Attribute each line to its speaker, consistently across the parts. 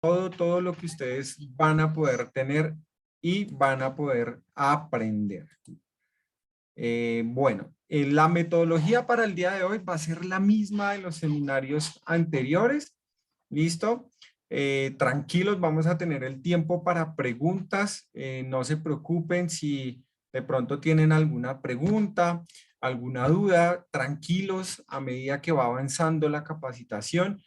Speaker 1: todo lo que ustedes van a poder tener y van a poder aprender. La metodología para el día de hoy va a ser la misma de los seminarios anteriores. ¿Listo? Tranquilos, vamos a tener el tiempo para preguntas. No se preocupen si de pronto tienen alguna pregunta, alguna duda. Tranquilos, a medida que va avanzando la capacitación.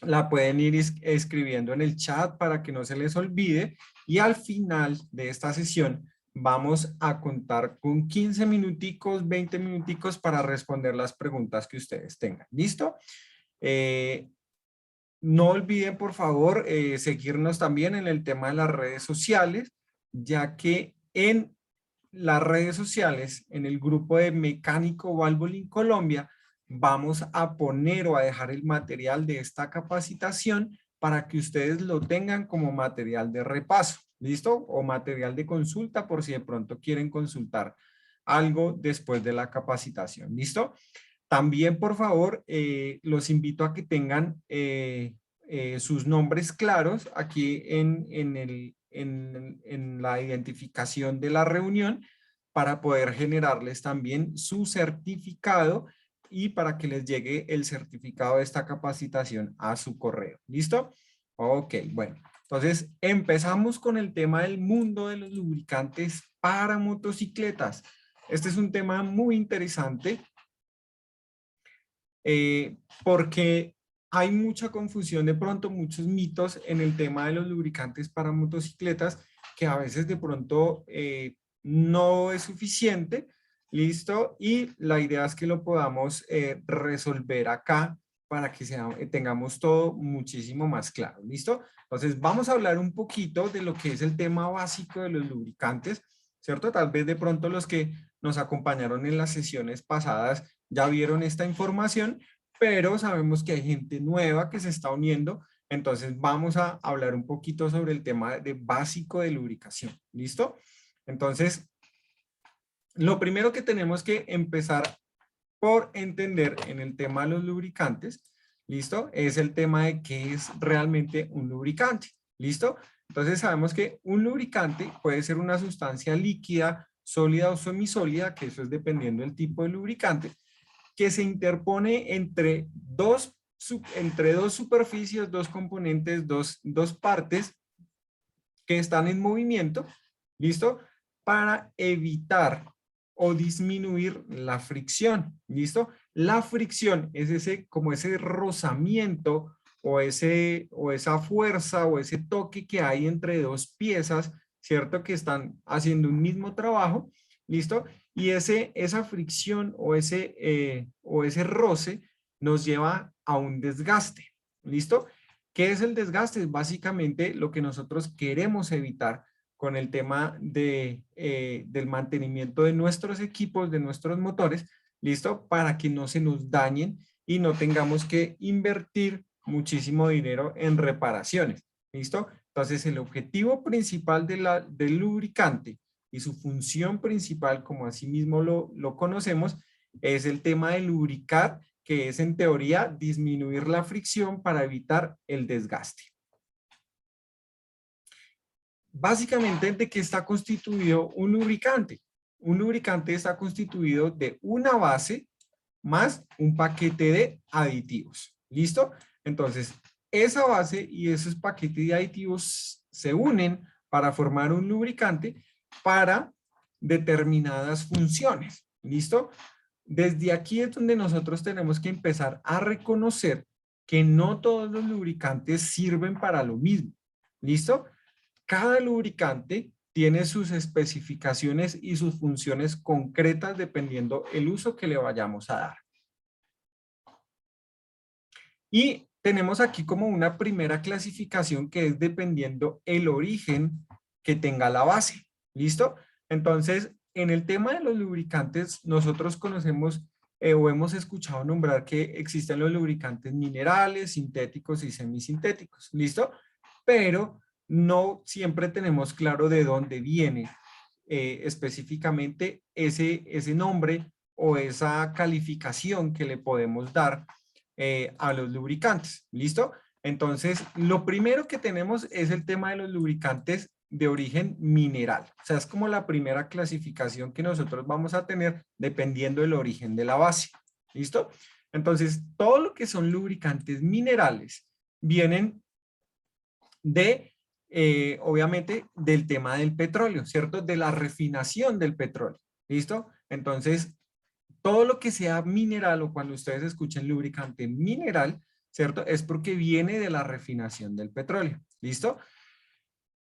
Speaker 1: La pueden ir escribiendo en el chat para que no se les olvide. Y al final de esta sesión vamos a contar con 15 minuticos, 20 minuticos para responder las preguntas que ustedes tengan. ¿Listo? No olviden, por favor, seguirnos también en el tema de las redes sociales, ya que en las redes sociales, en el grupo de Mecánico Valvoline Colombia, vamos a poner o a dejar el material de esta capacitación para que ustedes lo tengan como material de repaso, ¿listo? O material de consulta por si de pronto quieren consultar algo después de la capacitación, ¿listo? También, por favor, los invito a que tengan sus nombres claros aquí en la identificación de la reunión para poder generarles también su certificado y para que les llegue el certificado de esta capacitación a su correo. ¿Listo? Ok, bueno. Entonces, empezamos con el tema del mundo de los lubricantes para motocicletas. Este es un tema muy interesante porque hay mucha confusión de pronto, muchos mitos en el tema de los lubricantes para motocicletas que a veces de pronto no es suficiente, ¿listo? Y la idea es que lo podamos resolver acá para que tengamos todo muchísimo más claro, ¿listo? Entonces vamos a hablar un poquito de lo que es el tema básico de los lubricantes, ¿cierto? Tal vez de pronto los que nos acompañaron en las sesiones pasadas ya vieron esta información, pero sabemos que hay gente nueva que se está uniendo, entonces vamos a hablar un poquito sobre el tema de básico de lubricación, ¿listo? Entonces, lo primero que tenemos que empezar por entender en el tema de los lubricantes, ¿listo? Es el tema de qué es realmente un lubricante, ¿listo? Entonces sabemos que un lubricante puede ser una sustancia líquida, sólida o semisólida, que eso es dependiendo del tipo de lubricante, que se interpone entre dos superficies, dos componentes, dos partes que están en movimiento, ¿listo? Para evitar o disminuir la fricción, ¿listo? La fricción es como ese rozamiento o esa fuerza o ese toque que hay entre dos piezas, ¿cierto? Que están haciendo un mismo trabajo, ¿listo? Y esa fricción o ese roce nos lleva a un desgaste, ¿listo? ¿Qué es el desgaste? Es básicamente lo que nosotros queremos evitar con el tema del mantenimiento de nuestros equipos, de nuestros motores, ¿listo? Para que no se nos dañen y no tengamos que invertir muchísimo dinero en reparaciones, ¿listo? Entonces, el objetivo principal del lubricante y su función principal, como así mismo lo conocemos, es el tema de lubricar, que es en teoría disminuir la fricción para evitar el desgaste. Básicamente, ¿de qué está constituido un lubricante? Un lubricante está constituido de una base más un paquete de aditivos. ¿Listo? Entonces, esa base y esos paquetes de aditivos se unen para formar un lubricante para determinadas funciones. ¿Listo? Desde aquí es donde nosotros tenemos que empezar a reconocer que no todos los lubricantes sirven para lo mismo. ¿Listo? Cada lubricante tiene sus especificaciones y sus funciones concretas dependiendo el uso que le vayamos a dar. Y tenemos aquí como una primera clasificación que es dependiendo el origen que tenga la base. ¿Listo? Entonces, en el tema de los lubricantes, nosotros conocemos o hemos escuchado nombrar que existen los lubricantes minerales, sintéticos y semisintéticos. ¿Listo? Pero no siempre tenemos claro de dónde viene específicamente ese nombre o esa calificación que le podemos dar a los lubricantes. ¿Listo? Entonces, lo primero que tenemos es el tema de los lubricantes de origen mineral. O sea, es como la primera clasificación que nosotros vamos a tener dependiendo del origen de la base. ¿Listo? Entonces, todo lo que son lubricantes minerales vienen de, obviamente, del tema del petróleo, ¿cierto? De la refinación del petróleo. ¿Listo? Entonces, todo lo que sea mineral o cuando ustedes escuchen lubricante mineral, ¿cierto? Es porque viene de la refinación del petróleo. ¿Listo?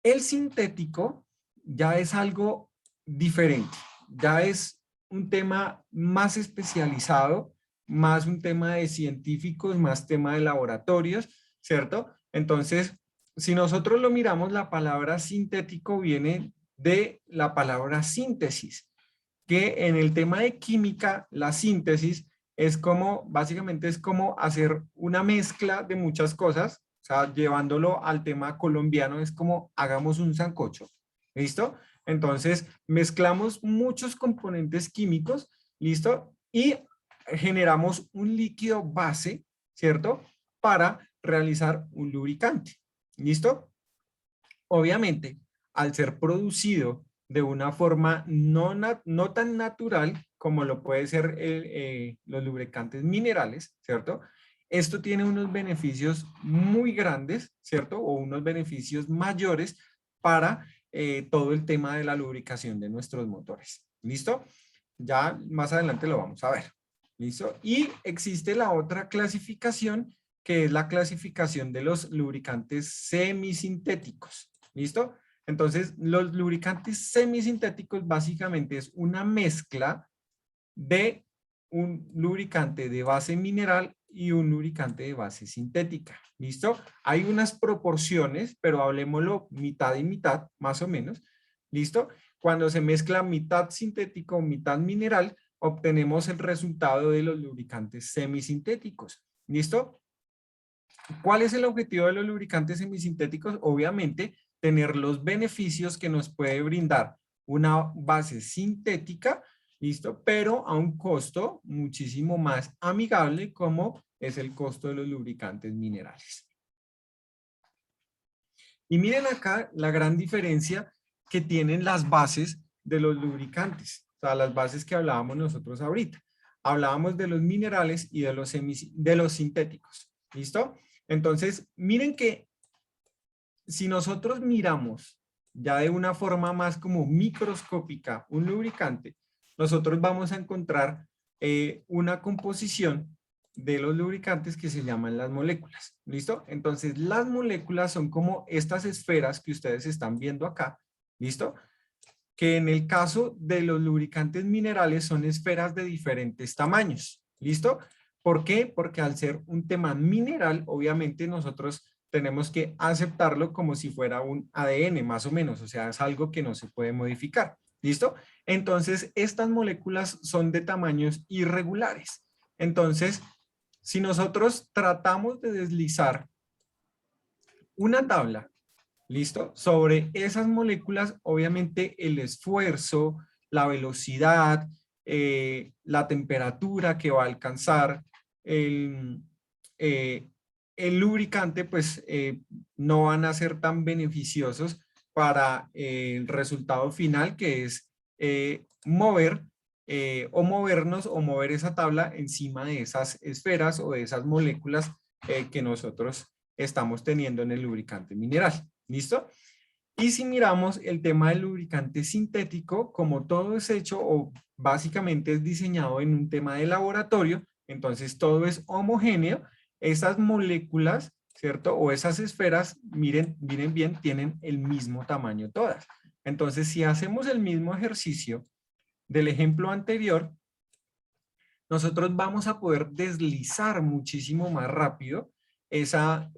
Speaker 1: El sintético ya es algo diferente, ya es un tema más especializado, más un tema de científicos, más tema de laboratorios, ¿cierto? Entonces, si nosotros lo miramos, la palabra sintético viene de la palabra síntesis, que en el tema de química, la síntesis es como, básicamente es como hacer una mezcla de muchas cosas, o sea, llevándolo al tema colombiano, es como hagamos un sancocho, ¿listo? Entonces, mezclamos muchos componentes químicos, ¿listo? Y generamos un líquido base, ¿cierto? Para realizar un lubricante, ¿listo? Obviamente, al ser producido de una forma no tan natural como lo puede ser los lubricantes minerales, ¿cierto? Esto tiene unos beneficios muy grandes, ¿cierto? O unos beneficios mayores para todo el tema de la lubricación de nuestros motores. ¿Listo? Ya más adelante lo vamos a ver. ¿Listo? Y existe la otra clasificación, que es la clasificación de los lubricantes semisintéticos. ¿Listo? Entonces, los lubricantes semisintéticos básicamente es una mezcla de un lubricante de base mineral y un lubricante de base sintética. ¿Listo? Hay unas proporciones, pero hablemoslo mitad y mitad, más o menos. ¿Listo? Cuando se mezcla mitad sintético, mitad mineral, obtenemos el resultado de los lubricantes semisintéticos. ¿Listo? ¿Cuál es el objetivo de los lubricantes semisintéticos? Obviamente, tener los beneficios que nos puede brindar una base sintética, ¿listo? Pero a un costo muchísimo más amigable como es el costo de los lubricantes minerales. Y miren acá la gran diferencia que tienen las bases de los lubricantes, o sea, las bases que hablábamos nosotros ahorita. Hablábamos de los minerales y de los sintéticos, ¿listo? Entonces, miren que si nosotros miramos ya de una forma más como microscópica un lubricante, nosotros vamos a encontrar una composición de los lubricantes que se llaman las moléculas. ¿Listo? Entonces, las moléculas son como estas esferas que ustedes están viendo acá. ¿Listo? Que en el caso de los lubricantes minerales son esferas de diferentes tamaños. ¿Listo? ¿Por qué? Porque al ser un tema mineral, obviamente nosotros tenemos que aceptarlo como si fuera un ADN más o menos, o sea, es algo que no se puede modificar. ¿Listo? Entonces, estas moléculas son de tamaños irregulares. Entonces, si nosotros tratamos de deslizar una tabla, ¿listo? Sobre esas moléculas, obviamente el esfuerzo, la velocidad, la temperatura que va a alcanzar, el, eh, el lubricante, pues no van a ser tan beneficiosos para el resultado final, que es mover o movernos o mover esa tabla encima de esas esferas o de esas moléculas que nosotros estamos teniendo en el lubricante mineral. ¿Listo? Y si miramos el tema del lubricante sintético, como todo es hecho o básicamente es diseñado en un tema de laboratorio, entonces todo es homogéneo, esas moléculas, ¿cierto? O esas esferas, miren bien, tienen el mismo tamaño todas. Entonces, si hacemos el mismo ejercicio del ejemplo anterior, nosotros vamos a poder deslizar muchísimo más rápido esa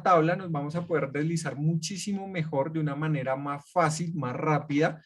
Speaker 1: tabla, nos vamos a poder deslizar muchísimo mejor, de una manera más fácil, más rápida,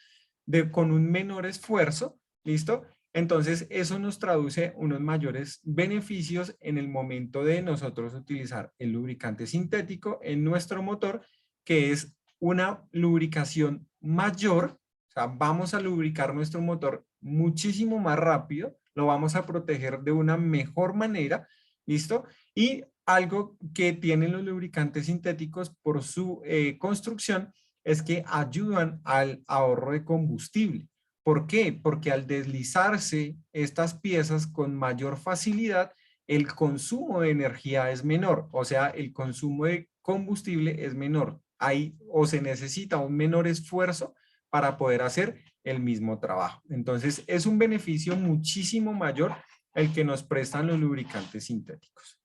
Speaker 1: con un menor esfuerzo, ¿listo? Entonces, eso nos traduce unos mayores beneficios en el momento de nosotros utilizar el lubricante sintético en nuestro motor, que es una lubricación mayor, o sea, vamos a lubricar nuestro motor muchísimo más rápido, lo vamos a proteger de una mejor manera, ¿listo? Y algo que tienen los lubricantes sintéticos por su construcción es que ayudan al ahorro de combustible. ¿Por qué? Porque al deslizarse estas piezas con mayor facilidad, el consumo de energía es menor, o sea, el consumo de combustible es menor. Hay o se necesita un menor esfuerzo para poder hacer el mismo trabajo. Entonces, es un beneficio muchísimo mayor el que nos prestan los lubricantes sintéticos.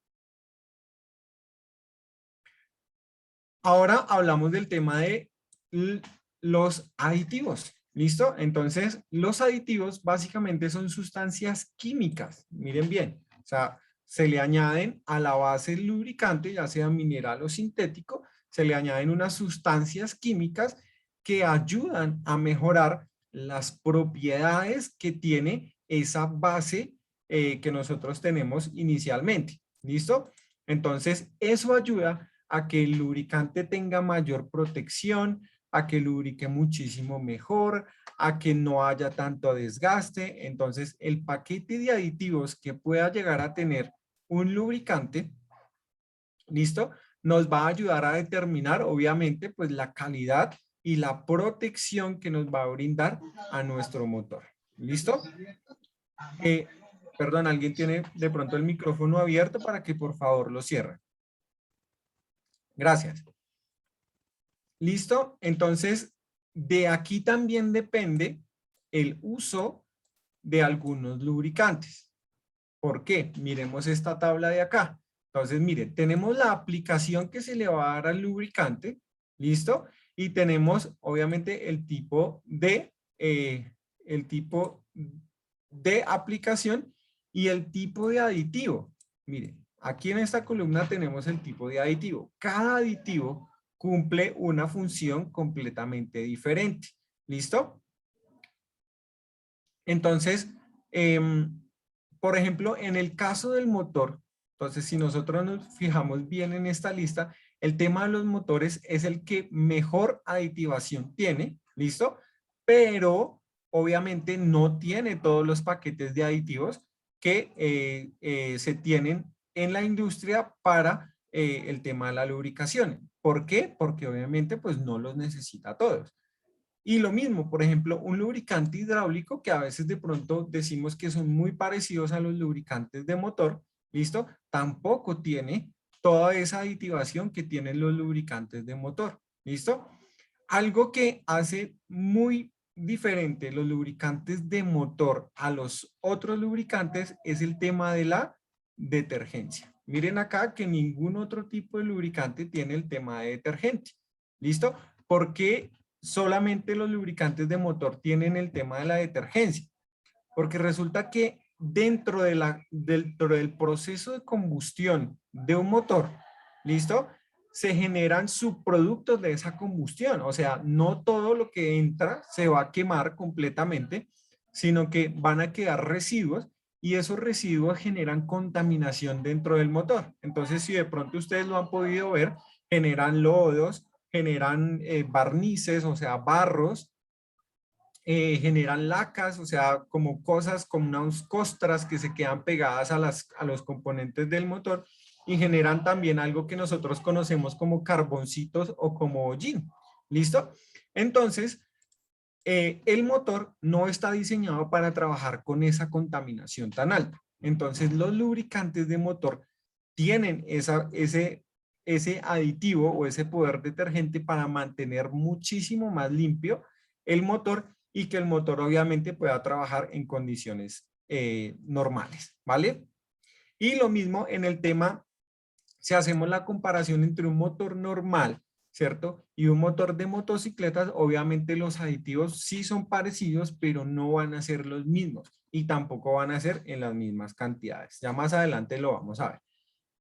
Speaker 1: Ahora hablamos del tema de los aditivos. ¿Listo? Entonces, los aditivos básicamente son sustancias químicas. Miren bien, o sea, se le añaden a la base del lubricante, ya sea mineral o sintético, se le añaden unas sustancias químicas que ayudan a mejorar las propiedades que tiene esa base que nosotros tenemos inicialmente. ¿Listo? Entonces, eso ayuda a que el lubricante tenga mayor protección, a que lubrique muchísimo mejor, a que no haya tanto desgaste. Entonces, el paquete de aditivos que pueda llegar a tener un lubricante, ¿listo? Nos va a ayudar a determinar, obviamente, pues la calidad y la protección que nos va a brindar a nuestro motor. ¿Listo? Eh, Perdón, alguien tiene de pronto el micrófono abierto para que por favor lo cierre. Gracias. ¿Listo? Entonces, de aquí también depende el uso de algunos lubricantes. ¿Por qué? Miremos esta tabla de acá. Entonces, mire, tenemos la aplicación que se le va a dar al lubricante, ¿listo? Y tenemos, obviamente, el tipo de aplicación y el tipo de aditivo. Miren, aquí en esta columna tenemos el tipo de aditivo. Cada aditivo cumple una función completamente diferente. ¿Listo? Entonces, por ejemplo, en el caso del motor, entonces si nosotros nos fijamos bien en esta lista, el tema de los motores es el que mejor aditivación tiene, ¿listo? Pero obviamente no tiene todos los paquetes de aditivos que se tienen en la industria para el tema de la lubricación. ¿Por qué? Porque obviamente pues no los necesita todos. Y lo mismo, por ejemplo, un lubricante hidráulico que a veces de pronto decimos que son muy parecidos a los lubricantes de motor, ¿listo? Tampoco tiene toda esa aditivación que tienen los lubricantes de motor, ¿listo? Algo que hace muy diferente los lubricantes de motor a los otros lubricantes es el tema de la detergencia. Miren acá que ningún otro tipo de lubricante tiene el tema de detergente, ¿listo? Porque solamente los lubricantes de motor tienen el tema de la detergencia, porque resulta que dentro del proceso de combustión de un motor, ¿listo? Se generan subproductos de esa combustión, o sea, no todo lo que entra se va a quemar completamente, sino que van a quedar residuos y esos residuos generan contaminación dentro del motor. Entonces, si de pronto ustedes lo han podido ver, generan lodos, generan barnices, o sea, barros, generan lacas, o sea, como cosas, como unas costras que se quedan pegadas a los componentes del motor y generan también algo que nosotros conocemos como carboncitos o como hollín. ¿Listo? Entonces, el motor no está diseñado para trabajar con esa contaminación tan alta. Entonces, los lubricantes de motor tienen ese aditivo o ese poder detergente para mantener muchísimo más limpio el motor y que el motor obviamente pueda trabajar en condiciones normales, ¿vale? Y lo mismo en el tema, si hacemos la comparación entre un motor normal, ¿cierto? Y un motor de motocicletas, obviamente los aditivos sí son parecidos, pero no van a ser los mismos y tampoco van a ser en las mismas cantidades. Ya más adelante lo vamos a ver.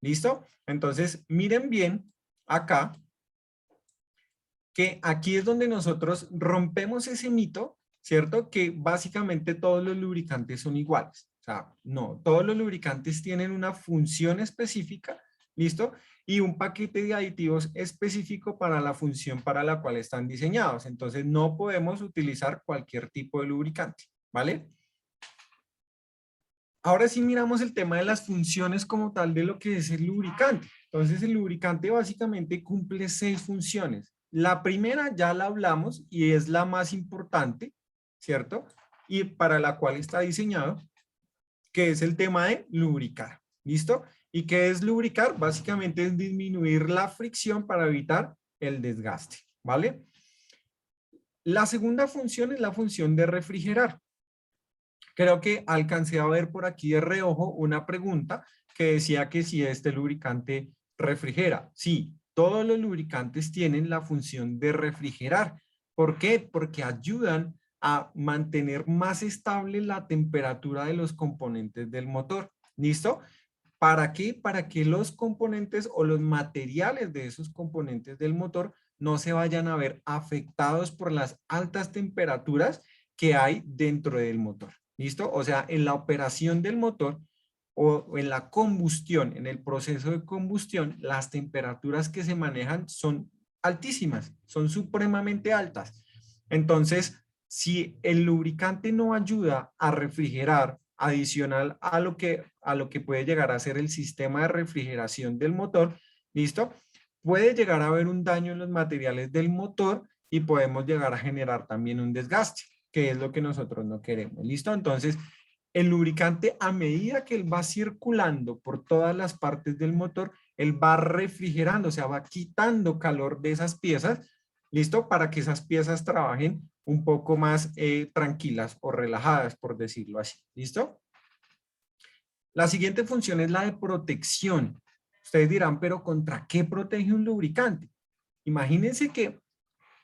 Speaker 1: ¿Listo? Entonces, miren bien acá que aquí es donde nosotros rompemos ese mito, ¿cierto? Que básicamente todos los lubricantes son iguales. O sea, no, todos los lubricantes tienen una función específica, ¿listo? Y un paquete de aditivos específico para la función para la cual están diseñados. Entonces, no podemos utilizar cualquier tipo de lubricante, ¿vale? Ahora sí miramos el tema de las funciones como tal de lo que es el lubricante. Entonces el lubricante básicamente cumple 6 funciones. La primera ya la hablamos y es la más importante, ¿cierto? Y para la cual está diseñado, que es el tema de lubricar. ¿Listo? ¿Y qué es lubricar? Básicamente es disminuir la fricción para evitar el desgaste, ¿vale? La segunda función es la función de refrigerar. Creo que alcancé a ver por aquí de reojo una pregunta que decía que si este lubricante refrigera. Sí, todos los lubricantes tienen la función de refrigerar. ¿Por qué? Porque ayudan a mantener más estable la temperatura de los componentes del motor. ¿Listo? ¿Para qué? Para que los componentes o los materiales de esos componentes del motor no se vayan a ver afectados por las altas temperaturas que hay dentro del motor. ¿Listo? O sea, en la operación del motor o en la combustión, en el proceso de combustión, las temperaturas que se manejan son altísimas, son supremamente altas. Entonces, si el lubricante no ayuda a refrigerar adicional a lo que puede llegar a ser el sistema de refrigeración del motor, ¿listo? Puede llegar a haber un daño en los materiales del motor y podemos llegar a generar también un desgaste, que es lo que nosotros no queremos, ¿listo? Entonces, el lubricante a medida que él va circulando por todas las partes del motor, él va refrigerando, o sea, va quitando calor de esas piezas, ¿listo? Para que esas piezas trabajen un poco más tranquilas o relajadas, por decirlo así. ¿Listo? La siguiente función es la de protección. Ustedes dirán, pero ¿contra qué protege un lubricante? Imagínense que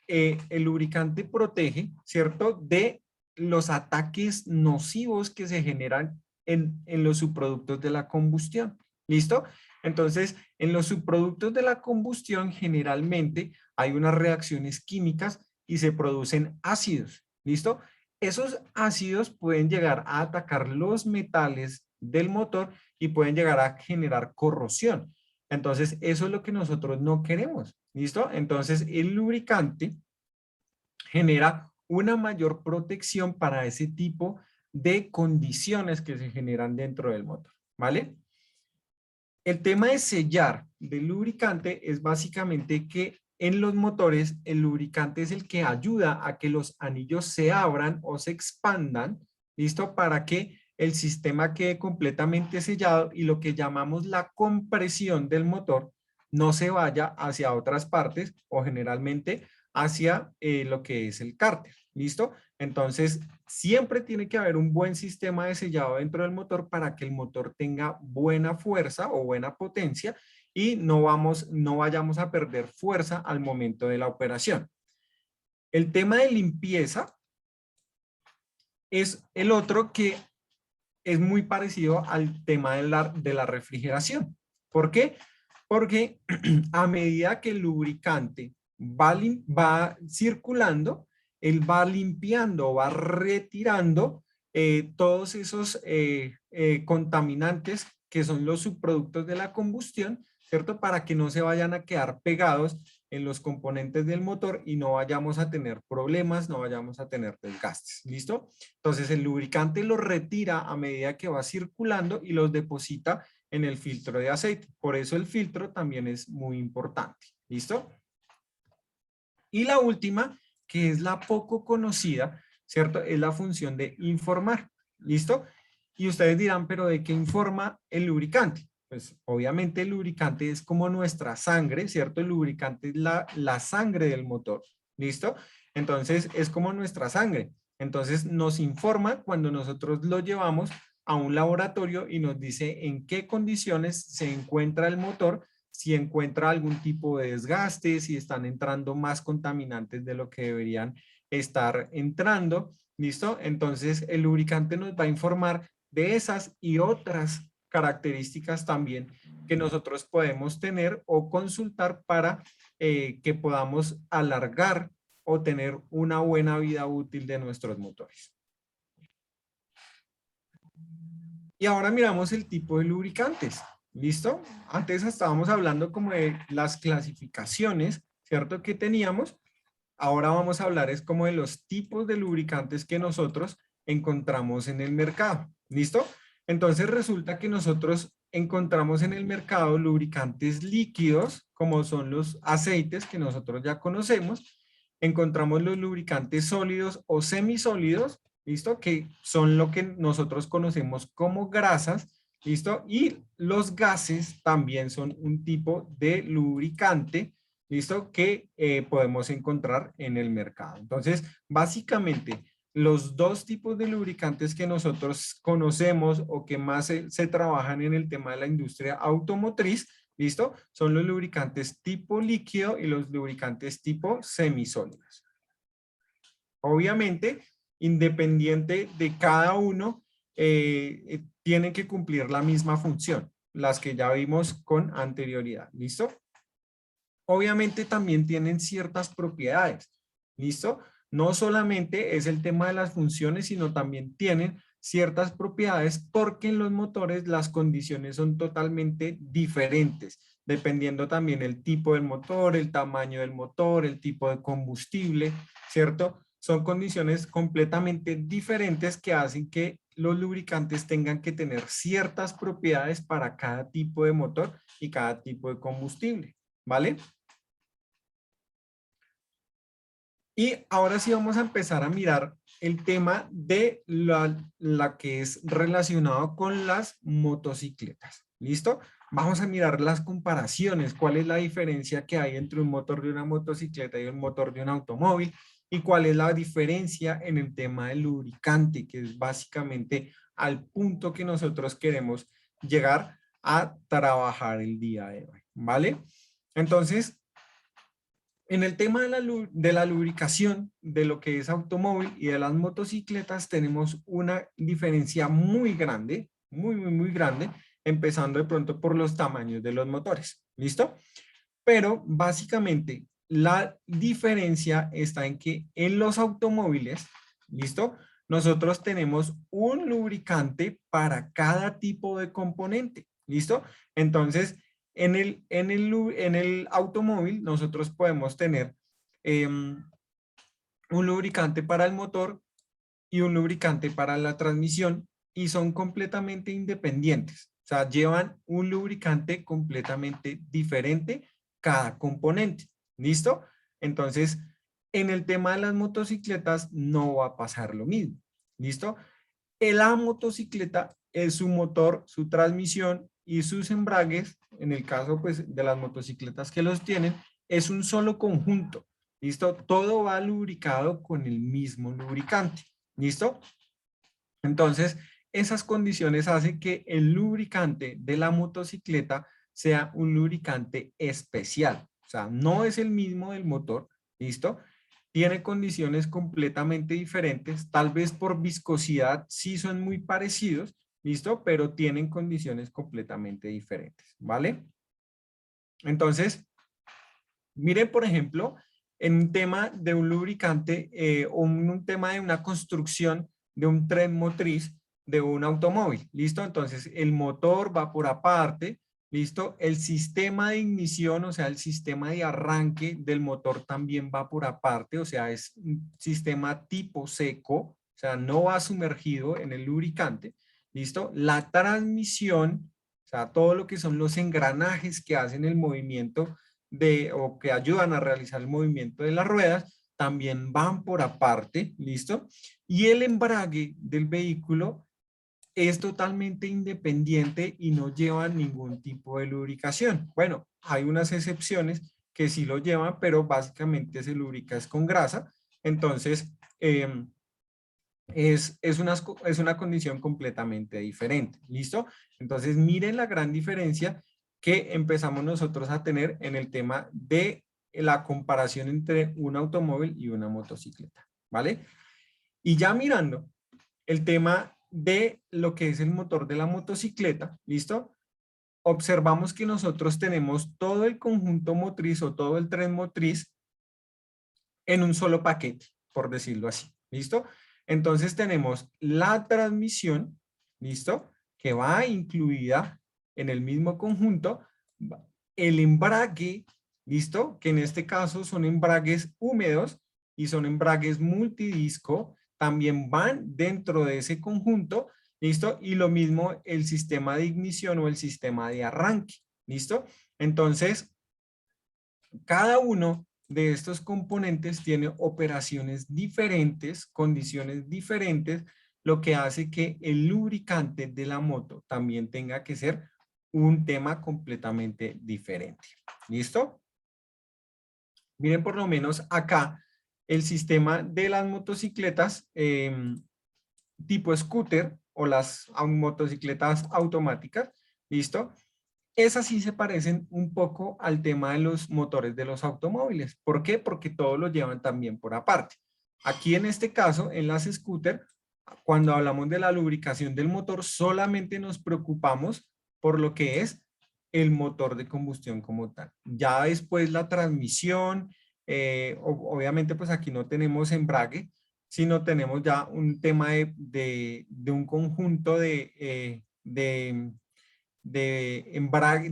Speaker 1: el lubricante protege, ¿cierto? De los ataques nocivos que se generan en los subproductos de la combustión. ¿Listo? Entonces, en los subproductos de la combustión generalmente hay unas reacciones químicas y se producen ácidos. ¿Listo? Esos ácidos pueden llegar a atacar los metales del motor y pueden llegar a generar corrosión. Entonces, eso es lo que nosotros no queremos. ¿Listo? Entonces, el lubricante genera una mayor protección para ese tipo de condiciones que se generan dentro del motor, ¿vale? El tema de sellar del lubricante es básicamente que en los motores el lubricante es el que ayuda a que los anillos se abran o se expandan, ¿listo? Para que el sistema quede completamente sellado y lo que llamamos la compresión del motor no se vaya hacia otras partes o generalmente hacia lo que es el cárter, ¿listo? Entonces, siempre tiene que haber un buen sistema de sellado dentro del motor para que el motor tenga buena fuerza o buena potencia y no vayamos a perder fuerza al momento de la operación. El tema de limpieza es el otro que es muy parecido al tema de la refrigeración. ¿Por qué? Porque a medida que el lubricante va circulando, él va limpiando, va retirando todos esos contaminantes que son los subproductos de la combustión, ¿cierto? Para que no se vayan a quedar pegados en los componentes del motor y no vayamos a tener problemas, no vayamos a tener desgastes. ¿Listo? Entonces el lubricante los retira a medida que va circulando y los deposita en el filtro de aceite. Por eso el filtro también es muy importante. ¿Listo? Y la última, que es la poco conocida, ¿cierto? Es la función de informar. ¿Listo? Y ustedes dirán, pero ¿de qué informa el lubricante? Pues obviamente el lubricante es como nuestra sangre, ¿cierto? El lubricante es la sangre del motor. ¿Listo? Entonces es como nuestra sangre. Entonces nos informa cuando nosotros lo llevamos a un laboratorio y nos dice en qué condiciones se encuentra el motor, si encuentra algún tipo de desgaste, si están entrando más contaminantes de lo que deberían estar entrando. ¿Listo? Entonces el lubricante nos va a informar de esas y otras características también que nosotros podemos tener o consultar para que podamos alargar o tener una buena vida útil de nuestros motores. Y ahora miramos el tipo de lubricantes. ¿Listo? Antes estábamos hablando como de las clasificaciones, ¿cierto? Que teníamos. Ahora vamos a hablar es como de los tipos de lubricantes que nosotros encontramos en el mercado. ¿Listo? Entonces resulta que nosotros encontramos en el mercado lubricantes líquidos, como son los aceites que nosotros ya conocemos. Encontramos los lubricantes sólidos o semisólidos, ¿listo? Que son lo que nosotros conocemos como grasas, ¿listo? Y los gases también son un tipo de lubricante, ¿listo? Que podemos encontrar en el mercado. Entonces, básicamente, los dos tipos de lubricantes que nosotros conocemos o que más se trabajan en el tema de la industria automotriz, ¿listo? Son los lubricantes tipo líquido y los lubricantes tipo semisólidos. Obviamente, independiente de cada uno, tienen que cumplir la misma función, las que ya vimos con anterioridad, ¿listo? Obviamente también tienen ciertas propiedades, ¿listo? No solamente es el tema de las funciones, sino también tienen ciertas propiedades porque en los motores las condiciones son totalmente diferentes, dependiendo también el tipo del motor, el tamaño del motor, el tipo de combustible, ¿cierto? Son condiciones completamente diferentes que hacen que los lubricantes tengan que tener ciertas propiedades para cada tipo de motor y cada tipo de combustible, ¿vale? Y ahora sí vamos a empezar a mirar el tema de la que es relacionado con las motocicletas. ¿Listo? Vamos a mirar las comparaciones, cuál es la diferencia que hay entre un motor de una motocicleta y un motor de un automóvil y cuál es la diferencia en el tema del lubricante, que es básicamente al punto que nosotros queremos llegar a trabajar el día de hoy. ¿Vale? Entonces, en el tema de la lubricación de lo que es automóvil y de las motocicletas tenemos una diferencia muy grande, muy grande, empezando de pronto por los tamaños de los motores. ¿Listo? Pero básicamente la diferencia está en que en los automóviles, ¿listo? Nosotros tenemos un lubricante para cada tipo de componente. ¿Listo? Entonces, en el automóvil nosotros podemos tener un lubricante para el motor y un lubricante para la transmisión y son completamente independientes. O sea, llevan un lubricante completamente diferente cada componente. ¿Listo? Entonces, en el tema de las motocicletas no va a pasar lo mismo. ¿Listo? La motocicleta es su motor, su transmisión y sus embragues, en el caso pues de las motocicletas que los tienen, es un solo conjunto. ¿Listo? Todo va lubricado con el mismo lubricante. ¿Listo? Entonces, esas condiciones hacen que el lubricante de la motocicleta sea un lubricante especial. O sea, no es el mismo del motor, ¿listo? Tiene condiciones completamente diferentes, tal vez por viscosidad sí son muy parecidos, ¿listo? Pero tienen condiciones completamente diferentes, ¿vale? Entonces, mire, por ejemplo, en un tema de un lubricante o un tema de una construcción de un tren motriz de un automóvil, ¿listo? Entonces, el motor va por aparte, ¿listo? El sistema de ignición, o sea, el sistema de arranque del motor también va por aparte, o sea, es un sistema tipo seco, o sea, no va sumergido en el lubricante, ¿listo? La transmisión, o sea, todo lo que son los engranajes que hacen el movimiento o que ayudan a realizar el movimiento de las ruedas, también van por aparte, ¿listo? Y el embrague del vehículo es totalmente independiente y no lleva ningún tipo de lubricación. Bueno, hay unas excepciones que sí lo llevan, pero básicamente se lubrica es con grasa. Entonces, es una condición completamente diferente. ¿Listo? Entonces, miren la gran diferencia que empezamos nosotros a tener en el tema de la comparación entre un automóvil y una motocicleta. ¿Vale? Y ya mirando el tema de lo que es el motor de la motocicleta, ¿listo? Observamos que nosotros tenemos todo el conjunto motriz o todo el tren motriz en un solo paquete, por decirlo así. ¿Listo? Entonces tenemos la transmisión, ¿listo? Que va incluida en el mismo conjunto, el embrague, ¿listo? Que en este caso son embragues húmedos y son embragues multidisco, también van dentro de ese conjunto, ¿listo? Y lo mismo el sistema de ignición o el sistema de arranque, ¿listo? Entonces, cada uno de estos componentes tiene operaciones diferentes, condiciones diferentes, lo que hace que el lubricante de la moto también tenga que ser un tema completamente diferente. ¿Listo? Miren por lo menos acá el sistema de las motocicletas tipo scooter o las motocicletas automáticas. ¿Listo? Esas sí se parecen un poco al tema de los motores de los automóviles. ¿Por qué? Porque todos lo llevan también por aparte. Aquí en este caso, en las scooter, cuando hablamos de la lubricación del motor, solamente nos preocupamos por lo que es el motor de combustión como tal. Ya después la transmisión, obviamente pues aquí no tenemos embrague, sino tenemos ya un tema de un conjunto de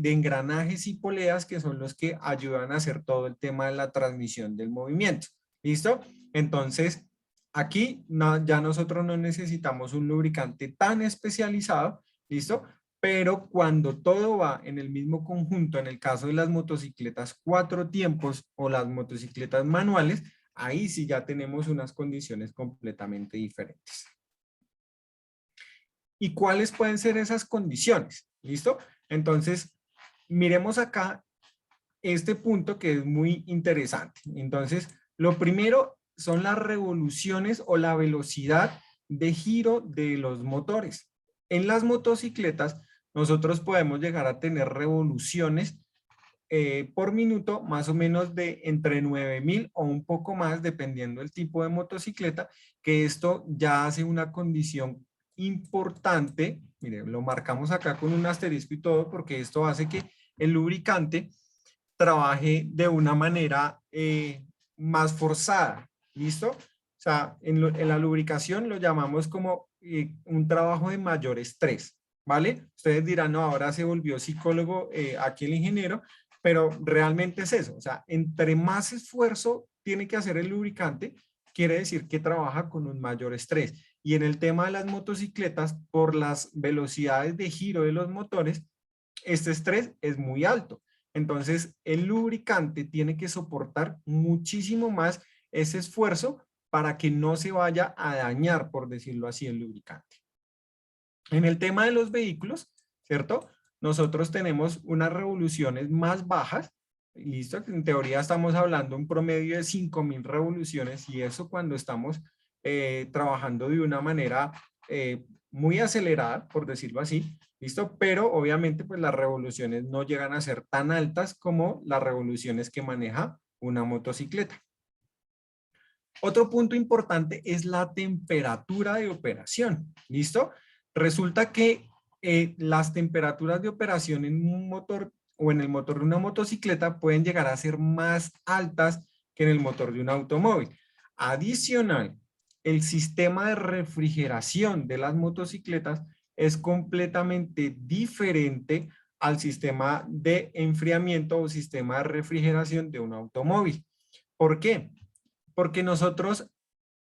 Speaker 1: engranajes y poleas que son los que ayudan a hacer todo el tema de la transmisión del movimiento. ¿Listo? Entonces, aquí ya nosotros no necesitamos un lubricante tan especializado, ¿listo? Pero cuando todo va en el mismo conjunto, en el caso de las motocicletas 4 tiempos o las motocicletas manuales, ahí sí ya tenemos unas condiciones completamente diferentes. ¿Y cuáles pueden ser esas condiciones? ¿Listo? Entonces, miremos acá este punto que es muy interesante. Entonces, lo primero son las revoluciones o la velocidad de giro de los motores. En las motocicletas, nosotros podemos llegar a tener revoluciones por minuto, más o menos de entre 9.000 o un poco más, dependiendo del tipo de motocicleta, que esto ya hace una condición importante. Mire, lo marcamos acá con un asterisco y todo, porque esto hace que el lubricante trabaje de una manera más forzada. ¿Listo? O sea, en la lubricación lo llamamos como un trabajo de mayor estrés. ¿Vale? Ustedes dirán, no, ahora se volvió psicólogo aquí el ingeniero, pero realmente es eso. O sea, entre más esfuerzo tiene que hacer el lubricante, quiere decir que trabaja con un mayor estrés. Y en el tema de las motocicletas, por las velocidades de giro de los motores, este estrés es muy alto. Entonces, el lubricante tiene que soportar muchísimo más ese esfuerzo para que no se vaya a dañar, por decirlo así, el lubricante. En el tema de los vehículos, ¿cierto? Nosotros tenemos unas revoluciones más bajas, listo, en teoría estamos hablando un promedio de 5.000 revoluciones y eso cuando estamos trabajando de una manera muy acelerada, por decirlo así, listo, pero obviamente pues las revoluciones no llegan a ser tan altas como las revoluciones que maneja una motocicleta. Otro punto importante es la temperatura de operación, ¿listo? Resulta que las temperaturas de operación en un motor o en el motor de una motocicleta pueden llegar a ser más altas que en el motor de un automóvil. Adicional, el sistema de refrigeración de las motocicletas es completamente diferente al sistema de enfriamiento o sistema de refrigeración de un automóvil. ¿Por qué? Porque nosotros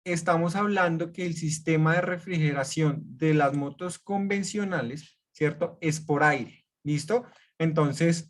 Speaker 1: estamos hablando que el sistema de refrigeración de las motos convencionales, ¿cierto? Es por aire, ¿listo? Entonces,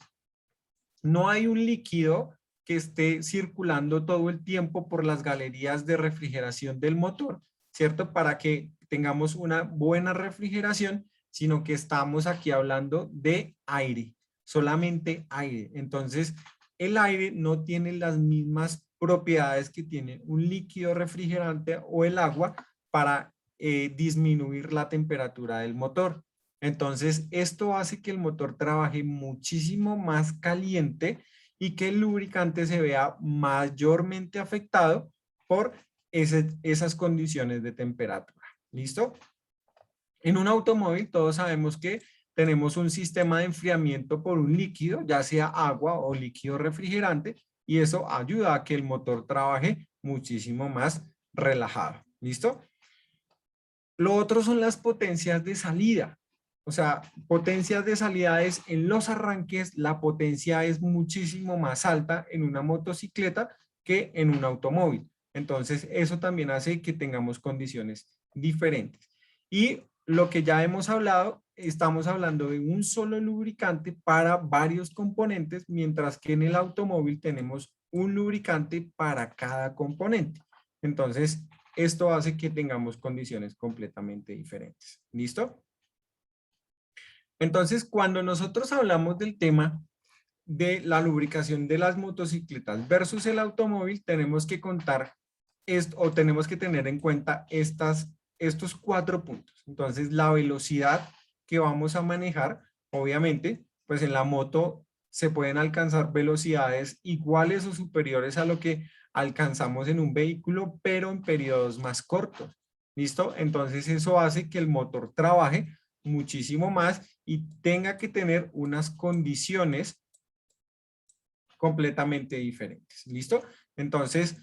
Speaker 1: no hay un líquido que esté circulando todo el tiempo por las galerías de refrigeración del motor, ¿cierto? Para que tengamos una buena refrigeración, sino que estamos aquí hablando de aire, solamente aire. Entonces, el aire no tiene las mismas propiedades que tiene un líquido refrigerante o el agua para disminuir la temperatura del motor. Entonces, esto hace que el motor trabaje muchísimo más caliente y que el lubricante se vea mayormente afectado por esas condiciones de temperatura. ¿Listo? En un automóvil todos sabemos que tenemos un sistema de enfriamiento por un líquido, ya sea agua o líquido refrigerante, y eso ayuda a que el motor trabaje muchísimo más relajado. ¿Listo? Lo otro son las potencias de salida. O sea, potencias de salida es en los arranques, la potencia es muchísimo más alta en una motocicleta que en un automóvil. Entonces, eso también hace que tengamos condiciones diferentes. Y lo que ya hemos hablado, estamos hablando de un solo lubricante para varios componentes, mientras que en el automóvil tenemos un lubricante para cada componente. Entonces, esto hace que tengamos condiciones completamente diferentes. ¿Listo? Entonces, cuando nosotros hablamos del tema de la lubricación de las motocicletas versus el automóvil, tenemos que contar esto, o tenemos que tener en cuenta estos 4 puntos. Entonces, la velocidad que vamos a manejar, obviamente, pues en la moto se pueden alcanzar velocidades iguales o superiores a lo que alcanzamos en un vehículo, pero en periodos más cortos. ¿Listo? Entonces, eso hace que el motor trabaje muchísimo más y tenga que tener unas condiciones completamente diferentes. ¿Listo? Entonces,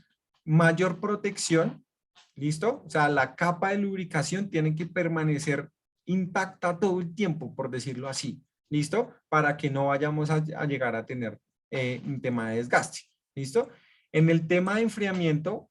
Speaker 1: mayor protección. ¿Listo? O sea, la capa de lubricación tiene que permanecer intacta todo el tiempo, por decirlo así. ¿Listo? Para que no vayamos a llegar a tener un tema de desgaste. ¿Listo? En el tema de enfriamiento,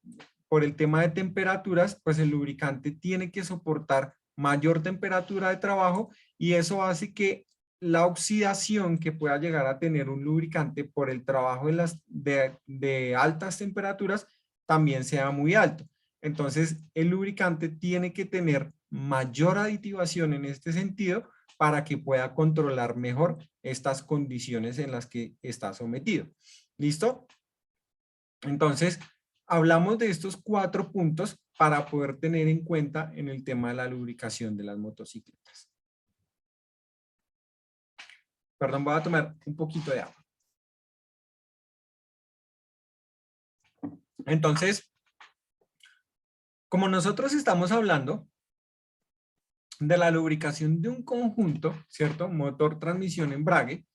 Speaker 1: por el tema de temperaturas, pues el lubricante tiene que soportar mayor temperatura de trabajo y eso hace que la oxidación que pueda llegar a tener un lubricante por el trabajo de altas temperaturas también sea muy alto. Entonces, el lubricante tiene que tener mayor aditivación en este sentido para que pueda controlar mejor estas condiciones en las que está sometido. ¿Listo? Entonces, hablamos de estos 4 puntos para poder tener en cuenta en el tema de la lubricación de las motocicletas. Perdón, voy a tomar un poquito de agua. Entonces, como nosotros estamos hablando de la lubricación de un conjunto, ¿cierto? Motor, transmisión, embrague,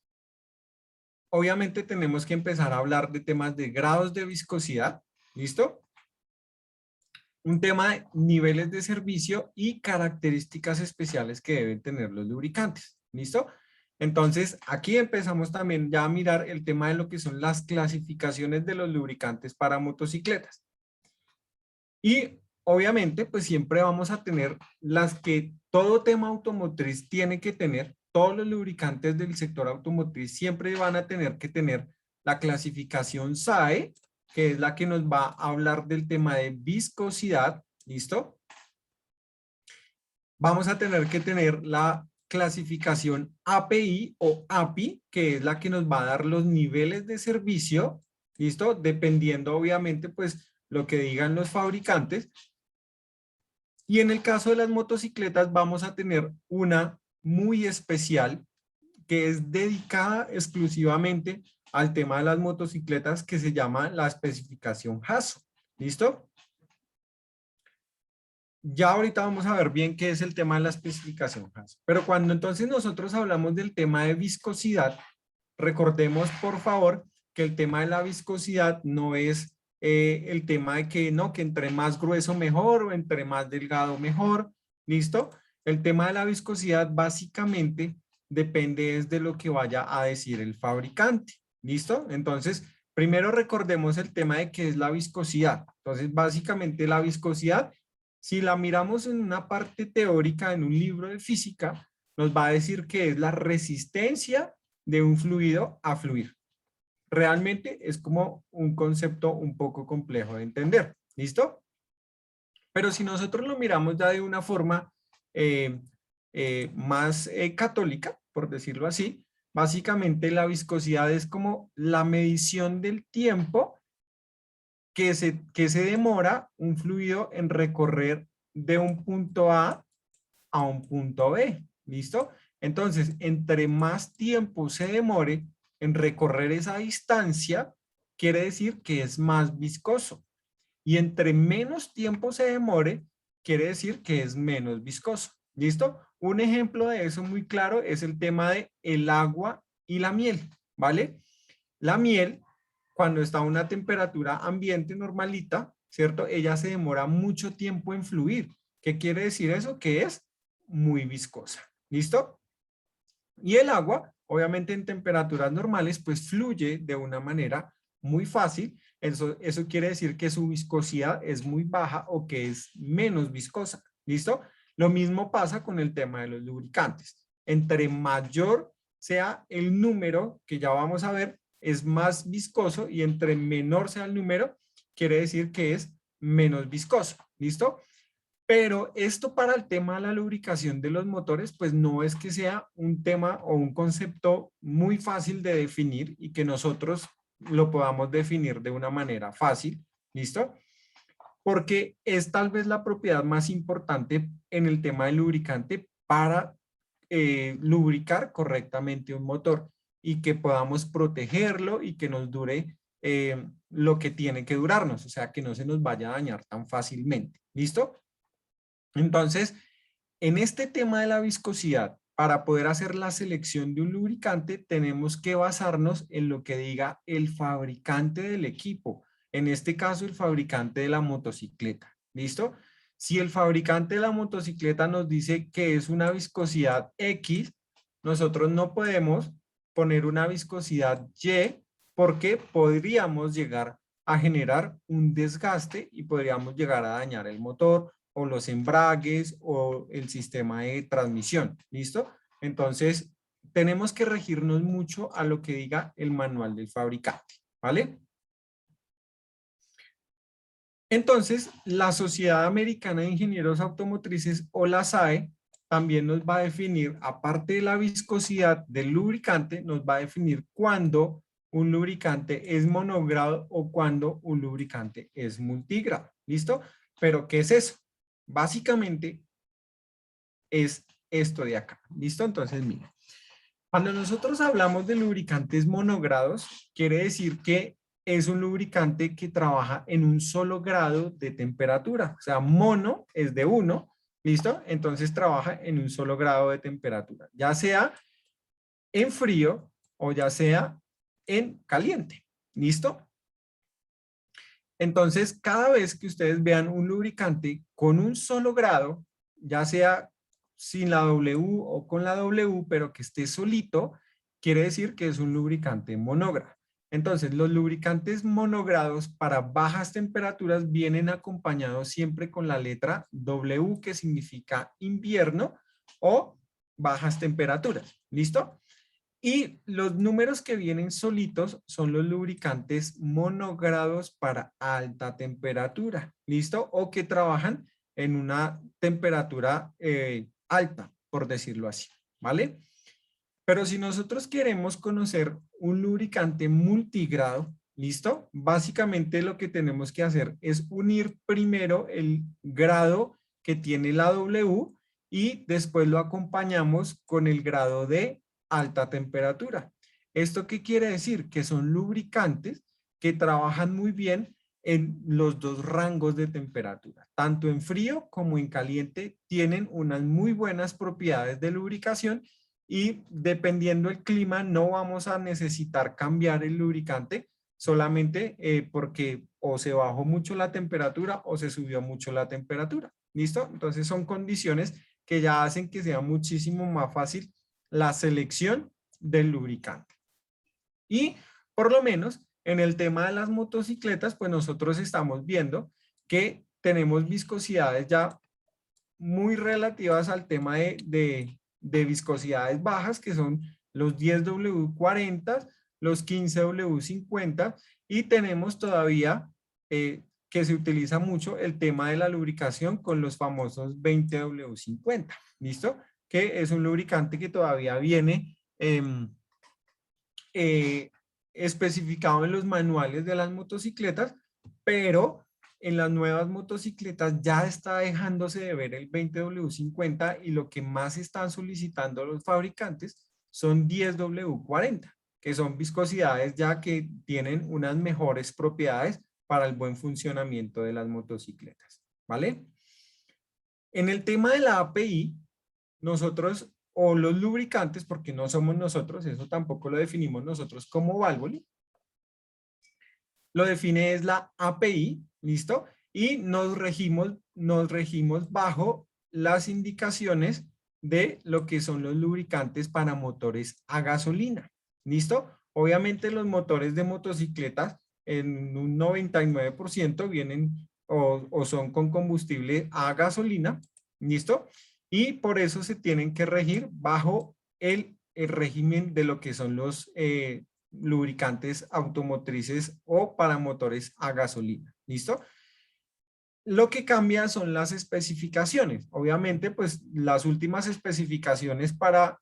Speaker 1: obviamente tenemos que empezar a hablar de temas de grados de viscosidad, ¿listo? Un tema de niveles de servicio y características especiales que deben tener los lubricantes, ¿listo? Entonces, aquí empezamos también ya a mirar el tema de lo que son las clasificaciones de los lubricantes para motocicletas. Y obviamente, pues siempre vamos a tener las que todo tema automotriz tiene que tener, todos los lubricantes del sector automotriz siempre van a tener que tener la clasificación SAE, que es la que nos va a hablar del tema de viscosidad, ¿listo? Vamos a tener que tener la clasificación API o API, que es la que nos va a dar los niveles de servicio, ¿listo? Dependiendo obviamente pues lo que digan los fabricantes. Y en el caso de las motocicletas vamos a tener una muy especial que es dedicada exclusivamente al tema de las motocicletas que se llama la especificación HASO. ¿Listo? Ya ahorita vamos a ver bien qué es el tema de la especificación HASO. Pero cuando entonces nosotros hablamos del tema de viscosidad, recordemos por favor que el tema de la viscosidad no es el tema de que no, que entre más grueso mejor o entre más delgado mejor, ¿listo? El tema de la viscosidad básicamente depende de lo que vaya a decir el fabricante, ¿listo? Entonces, primero recordemos el tema de qué es la viscosidad. Entonces, básicamente la viscosidad, si la miramos en una parte teórica, en un libro de física, nos va a decir que es la resistencia de un fluido a fluir. Realmente es como un concepto un poco complejo de entender. ¿Listo? Pero si nosotros lo miramos ya de una forma más católica, por decirlo así, básicamente la viscosidad es como la medición del tiempo que se demora un fluido en recorrer de un punto a un punto B. ¿Listo? Entonces, entre más tiempo se demore en recorrer esa distancia, quiere decir que es más viscoso. Y entre menos tiempo se demore, quiere decir que es menos viscoso. ¿Listo? Un ejemplo de eso muy claro es el tema de el agua y la miel, ¿vale? La miel, cuando está a una temperatura ambiente normalita, ¿cierto? Ella se demora mucho tiempo en fluir. ¿Qué quiere decir eso? Que es muy viscosa. ¿Listo? Y el agua, obviamente en temperaturas normales, pues fluye de una manera muy fácil. Eso quiere decir que su viscosidad es muy baja o que es menos viscosa. ¿Listo? Lo mismo pasa con el tema de los lubricantes. Entre mayor sea el número, que ya vamos a ver, es más viscoso, y entre menor sea el número, quiere decir que es menos viscoso. ¿Listo? Pero esto para el tema de la lubricación de los motores, pues no es que sea un tema o un concepto muy fácil de definir y que nosotros lo podamos definir de una manera fácil. ¿Listo? Porque es tal vez la propiedad más importante en el tema del lubricante para lubricar correctamente un motor y que podamos protegerlo y que nos dure lo que tiene que durarnos, o sea, que no se nos vaya a dañar tan fácilmente. ¿Listo? Entonces, en este tema de la viscosidad, para poder hacer la selección de un lubricante, tenemos que basarnos en lo que diga el fabricante del equipo. En este caso, el fabricante de la motocicleta. ¿Listo? Si el fabricante de la motocicleta nos dice que es una viscosidad X, nosotros no podemos poner una viscosidad Y porque podríamos llegar a generar un desgaste y podríamos llegar a dañar el motor o los embragues o el sistema de transmisión. ¿Listo? Entonces, tenemos que regirnos mucho a lo que diga el manual del fabricante. ¿Vale? Entonces, la Sociedad Americana de Ingenieros Automotrices, o la SAE, también nos va a definir, aparte de la viscosidad del lubricante, nos va a definir cuándo un lubricante es monogrado o cuándo un lubricante es multigrado. ¿Listo? Pero, ¿qué es eso? Básicamente es esto de acá. ¿Listo? Entonces, mira. Cuando nosotros hablamos de lubricantes monogrados, quiere decir que es un lubricante que trabaja en un solo grado de temperatura. O sea, mono es de 1, ¿listo? Entonces trabaja en un solo grado de temperatura, ya sea en frío o ya sea en caliente. ¿Listo? Entonces, cada vez que ustedes vean un lubricante con un solo grado, ya sea sin la W o con la W, pero que esté solito, quiere decir que es un lubricante monógrado. Entonces, los lubricantes monogrados para bajas temperaturas vienen acompañados siempre con la letra W, que significa invierno o bajas temperaturas. ¿Listo? Y los números que vienen solitos son los lubricantes monogrados para alta temperatura, ¿listo? O que trabajan en una temperatura alta, por decirlo así, ¿vale? Pero si nosotros queremos conocer un lubricante multigrado, ¿listo? Básicamente lo que tenemos que hacer es unir primero el grado que tiene la W y después lo acompañamos con el grado de alta temperatura. ¿Esto qué quiere decir? Que son lubricantes que trabajan muy bien en los dos rangos de temperatura. Tanto en frío como en caliente tienen unas muy buenas propiedades de lubricación y dependiendo del clima no vamos a necesitar cambiar el lubricante solamente porque o se bajó mucho la temperatura o se subió mucho la temperatura. ¿Listo? Entonces son condiciones que ya hacen que sea muchísimo más fácil la selección del lubricante. Y por lo menos en el tema de las motocicletas, pues nosotros estamos viendo que tenemos viscosidades ya muy relativas al tema de viscosidades bajas, que son los 10W40, los 15W50, y tenemos todavía que se utiliza mucho el tema de la lubricación con los famosos 20W50, ¿listo? Que es un lubricante que todavía viene especificado en los manuales de las motocicletas, pero en las nuevas motocicletas ya está dejándose de ver el 20W50 y lo que más están solicitando los fabricantes son 10W40, que son viscosidades ya que tienen unas mejores propiedades para el buen funcionamiento de las motocicletas, ¿vale? En el tema de la API, nosotros, o los lubricantes, porque no somos nosotros, eso tampoco lo definimos nosotros como Valvoline, lo define es la API, ¿listo? Y nos regimos bajo las indicaciones de lo que son los lubricantes para motores a gasolina, ¿listo? Obviamente los motores de motocicletas en un 99% vienen o son con combustible a gasolina, ¿listo? y por eso se tienen que regir bajo el régimen de lo que son los lubricantes automotrices o para motores a gasolina. ¿Listo? Lo que cambia son las especificaciones. Obviamente, pues las últimas especificaciones para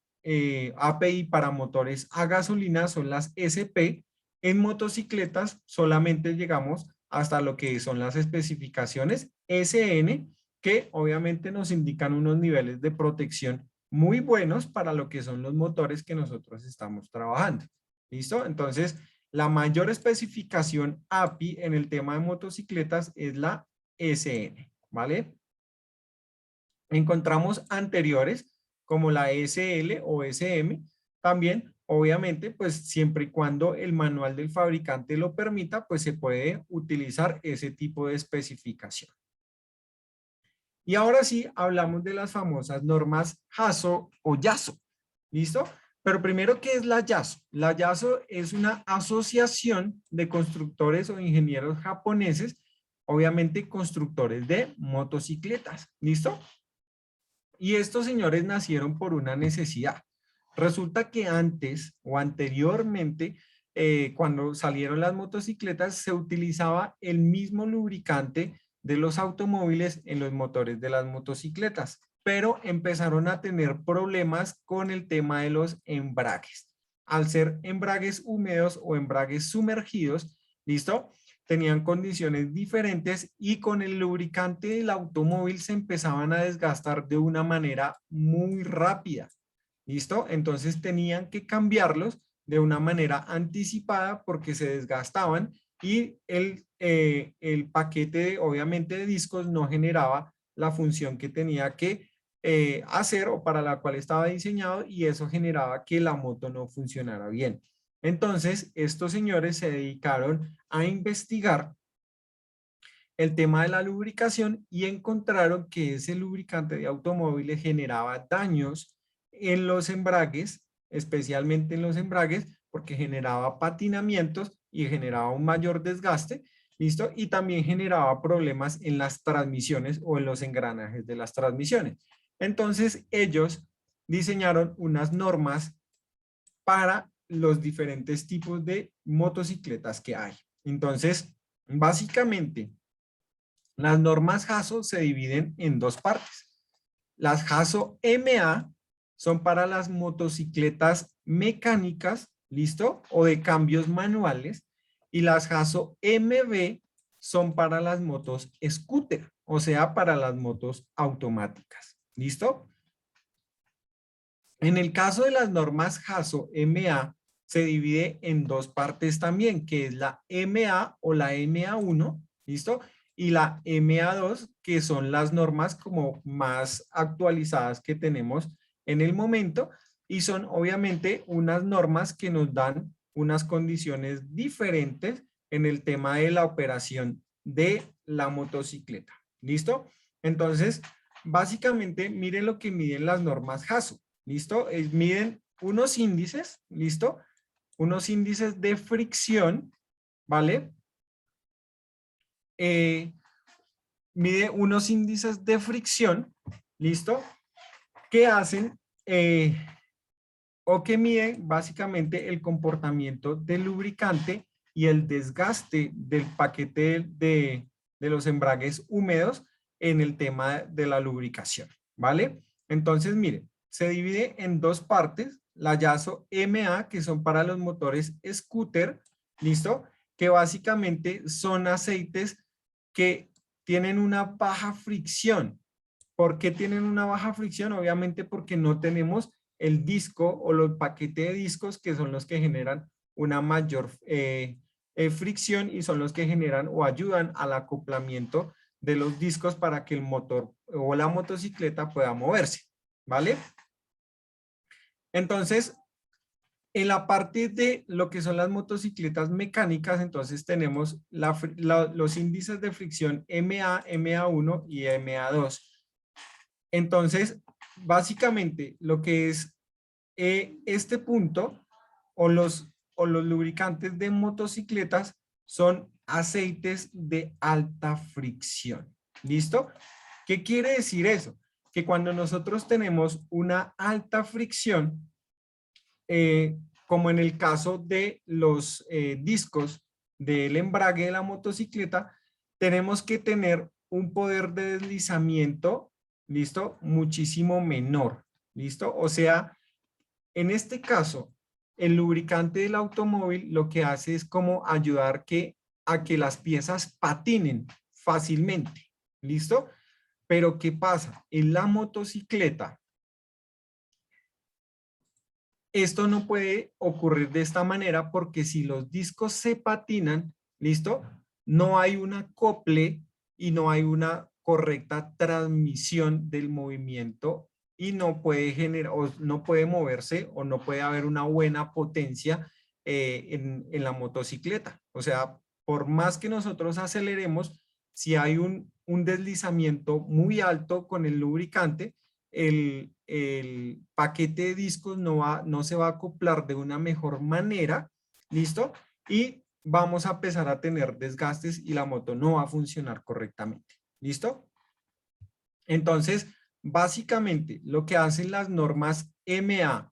Speaker 1: API para motores a gasolina son las SP. En motocicletas solamente llegamos hasta lo que son las especificaciones SN, que obviamente nos indican unos niveles de protección muy buenos para lo que son los motores que nosotros estamos trabajando. ¿Listo? Entonces, la mayor especificación API en el tema de motocicletas es la SN, ¿vale? Encontramos anteriores como la SL o SM, también, obviamente, pues siempre y cuando el manual del fabricante lo permita, pues se puede utilizar ese tipo de especificación. Y ahora sí, hablamos de las famosas normas JASO o YASO, ¿listo? Pero primero, ¿qué es la YASO? La YASO es una asociación de constructores o ingenieros japoneses, obviamente constructores de motocicletas, ¿listo? Y estos señores nacieron por una necesidad. Resulta que antes o anteriormente, cuando salieron las motocicletas, se utilizaba el mismo lubricante de los automóviles en los motores de las motocicletas, pero empezaron a tener problemas con el tema de los embragues. Al ser embragues húmedos o embragues sumergidos, ¿listo? Tenían condiciones diferentes y con el lubricante del automóvil se empezaban a desgastar de una manera muy rápida. ¿Listo? Entonces tenían que cambiarlos de una manera anticipada porque se desgastaban y el paquete, obviamente, de discos no generaba la función que tenía que hacer o para la cual estaba diseñado y eso generaba que la moto no funcionara bien. Entonces, estos señores se dedicaron a investigar el tema de la lubricación y encontraron que ese lubricante de automóviles generaba daños en los embragues, especialmente en los embragues, porque generaba patinamientos y generaba un mayor desgaste, ¿listo? Y también generaba problemas en las transmisiones o en los engranajes de las transmisiones. Entonces, ellos diseñaron unas normas para los diferentes tipos de motocicletas que hay. Entonces, básicamente, las normas JASO se dividen en dos partes. Las JASO MA son para las motocicletas mecánicas, ¿listo? O de cambios manuales. Y las JASO MB son para las motos scooter, o sea, para las motos automáticas, ¿listo? En el caso de las normas JASO MA, se divide en dos partes también, que es la MA o la MA1, ¿listo? Y la MA2, que son las normas como más actualizadas que tenemos en el momento, y son obviamente unas normas que nos dan unas condiciones diferentes en el tema de la operación de la motocicleta, ¿listo? Entonces, básicamente, miren lo que miden las normas JASO. ¿Listo? Miden unos índices, ¿listo? Unos índices de fricción, ¿vale? Mide unos índices de fricción, ¿listo? Que hacen o que miden básicamente el comportamiento del lubricante y el desgaste del paquete de los embragues húmedos en el tema de la lubricación, ¿vale? Entonces, miren, se divide en dos partes, la YASO MA, que son para los motores scooter, ¿listo? Que básicamente son aceites que tienen una baja fricción. ¿Por qué tienen una baja fricción? Obviamente porque no tenemos el disco o los paquetes de discos que son los que generan una mayor fricción y son los que generan o ayudan al acoplamiento de los discos para que el motor o la motocicleta pueda moverse, ¿vale? Entonces, en la parte de lo que son las motocicletas mecánicas, entonces tenemos los índices de fricción MA, MA1 y MA2. Entonces, básicamente lo que es este punto o los lubricantes de motocicletas son aceites de alta fricción. ¿Listo? ¿Qué quiere decir eso? que cuando nosotros tenemos una alta fricción, como en el caso de los discos del embrague de la motocicleta, tenemos que tener un poder de deslizamiento, ¿listo? Muchísimo menor, ¿listo? O sea, en este caso, el lubricante del automóvil lo que hace es como ayudar a que las piezas patinen fácilmente, ¿listo? Pero ¿qué pasa? En la motocicleta, esto no puede ocurrir de esta manera porque si los discos se patinan, ¿listo? No hay un acople y no hay una correcta transmisión del movimiento y no puede generar, o no puede moverse o no puede haber una buena potencia en la motocicleta. O sea, por más que nosotros aceleremos, si hay un deslizamiento muy alto con el lubricante, el paquete de discos no se va a acoplar de una mejor manera, ¿listo? Y vamos a empezar a tener desgastes y la moto no va a funcionar correctamente, ¿listo? Entonces, básicamente, lo que hacen las normas MA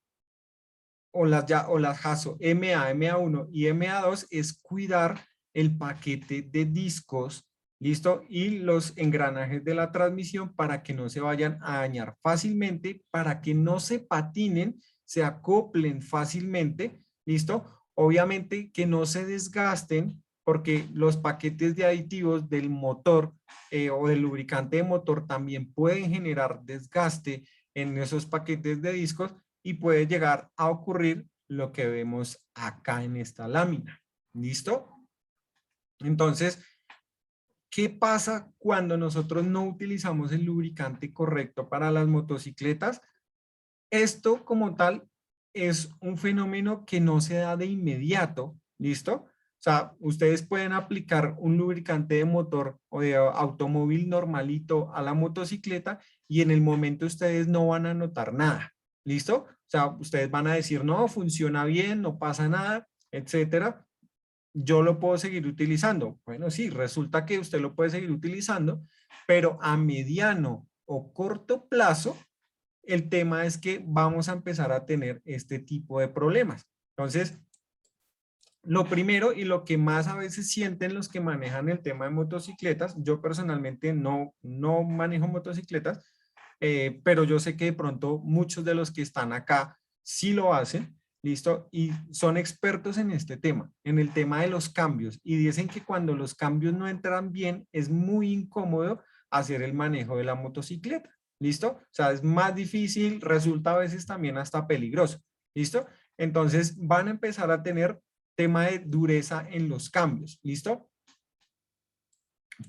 Speaker 1: o las JASO MA, MA1 y MA2 es cuidar el paquete de discos, ¿listo? Y los engranajes de la transmisión para que no se vayan a dañar fácilmente, para que no se patinen, se acoplen fácilmente, ¿listo? Obviamente que no se desgasten porque los paquetes de aditivos del motor o del lubricante de motor también pueden generar desgaste en esos paquetes de discos y puede llegar a ocurrir lo que vemos acá en esta lámina. ¿Listo? Entonces, ¿qué pasa cuando nosotros no utilizamos el lubricante correcto para las motocicletas? Esto como tal es un fenómeno que no se da de inmediato, ¿listo? O sea, ustedes pueden aplicar un lubricante de motor o de automóvil normalito a la motocicleta y en el momento ustedes no van a notar nada, ¿listo? O sea, ustedes van a decir, no, funciona bien, no pasa nada, etcétera. Yo lo puedo seguir utilizando. Bueno, sí, resulta que usted lo puede seguir utilizando, pero a mediano o corto plazo, el tema es que vamos a empezar a tener este tipo de problemas. Entonces, lo primero y lo que más a veces sienten los que manejan el tema de motocicletas, yo personalmente no manejo motocicletas, pero yo sé que de pronto muchos de los que están acá sí lo hacen, ¿listo? Y son expertos en este tema, en el tema de los cambios. Y dicen que cuando los cambios no entran bien, es muy incómodo hacer el manejo de la motocicleta, ¿listo? O sea, es más difícil, resulta a veces también hasta peligroso, ¿listo? Entonces van a empezar a tener tema de dureza en los cambios, ¿listo?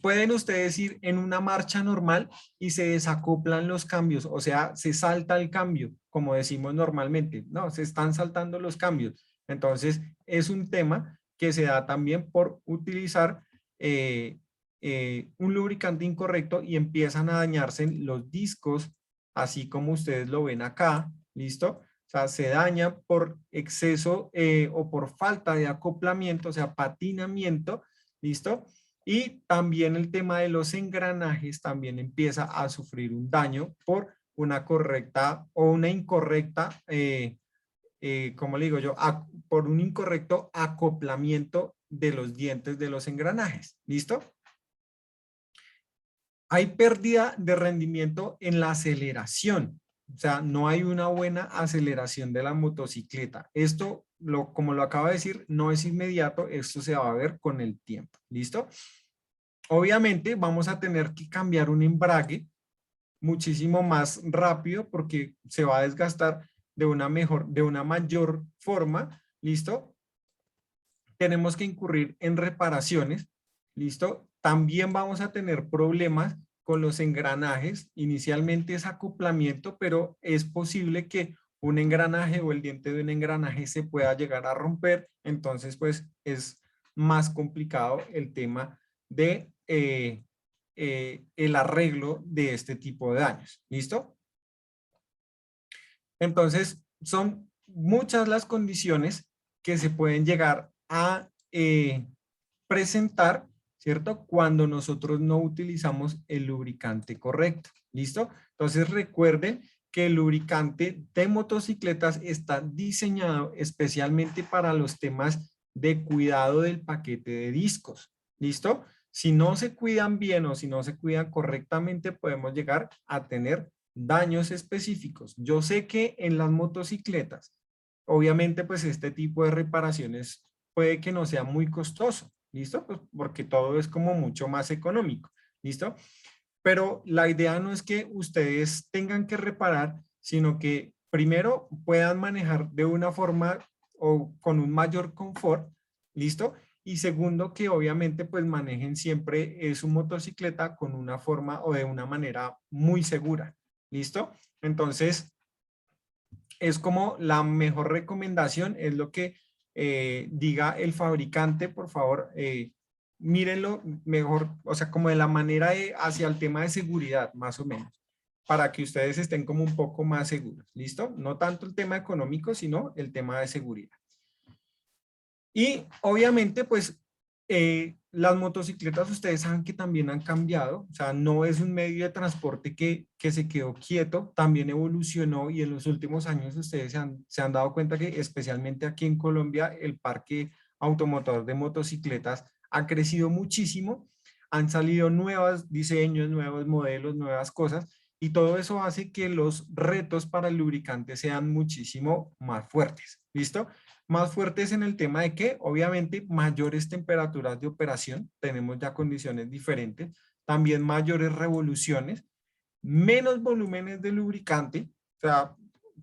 Speaker 1: Pueden ustedes ir en una marcha normal y se desacoplan los cambios, o sea, se salta el cambio, como decimos normalmente, no, se están saltando los cambios. Entonces, es un tema que se da también por utilizar un lubricante incorrecto y empiezan a dañarse los discos, así como ustedes lo ven acá, ¿listo? O sea, se daña por exceso o por falta de acoplamiento, o sea, patinamiento, ¿listo? Y también el tema de los engranajes también empieza a sufrir un daño por una correcta o una incorrecta, ¿cómo le digo yo? Por un incorrecto acoplamiento de los dientes de los engranajes. ¿Listo? Hay pérdida de rendimiento en la aceleración. O sea, no hay una buena aceleración de la motocicleta. Esto, como lo acabo de decir, no es inmediato. Esto se va a ver con el tiempo. ¿Listo? Obviamente vamos a tener que cambiar un embrague muchísimo más rápido porque se va a desgastar de una mayor forma, ¿listo? Tenemos que incurrir en reparaciones, ¿listo? También vamos a tener problemas con los engranajes. Inicialmente es acoplamiento, pero es posible que un engranaje o el diente de un engranaje se pueda llegar a romper. Entonces, pues es más complicado el tema de el arreglo de este tipo de daños. ¿Listo? Entonces, son muchas las condiciones que se pueden llegar a presentar, ¿cierto? Cuando nosotros no utilizamos el lubricante correcto, ¿listo? Entonces recuerden que el lubricante de motocicletas está diseñado especialmente para los temas de cuidado del paquete de discos, ¿listo? Si no se cuidan bien o si no se cuidan correctamente, podemos llegar a tener daños específicos. Yo sé que en las motocicletas, obviamente, pues este tipo de reparaciones puede que no sea muy costoso, ¿listo? Pues porque todo es como mucho más económico, ¿listo? Pero la idea no es que ustedes tengan que reparar, sino que primero puedan manejar de una forma o con un mayor confort, ¿listo? Y segundo, que obviamente pues manejen siempre su motocicleta con una forma o de una manera muy segura, ¿listo? Entonces, es como la mejor recomendación, es lo que diga el fabricante, por favor, mírenlo mejor, o sea, como de la manera hacia el tema de seguridad, más o menos, para que ustedes estén como un poco más seguros, ¿listo? No tanto el tema económico, sino el tema de seguridad. Y obviamente, pues, las motocicletas ustedes saben que también han cambiado, o sea, no es un medio de transporte que se quedó quieto, también evolucionó y en los últimos años ustedes se han dado cuenta que especialmente aquí en Colombia el parque automotor de motocicletas ha crecido muchísimo, han salido nuevos diseños, nuevos modelos, nuevas cosas y todo eso hace que los retos para el lubricante sean muchísimo más fuertes, ¿listo? Más fuertes en el tema de que, obviamente, mayores temperaturas de operación, tenemos ya condiciones diferentes, también mayores revoluciones, menos volúmenes de lubricante, o sea,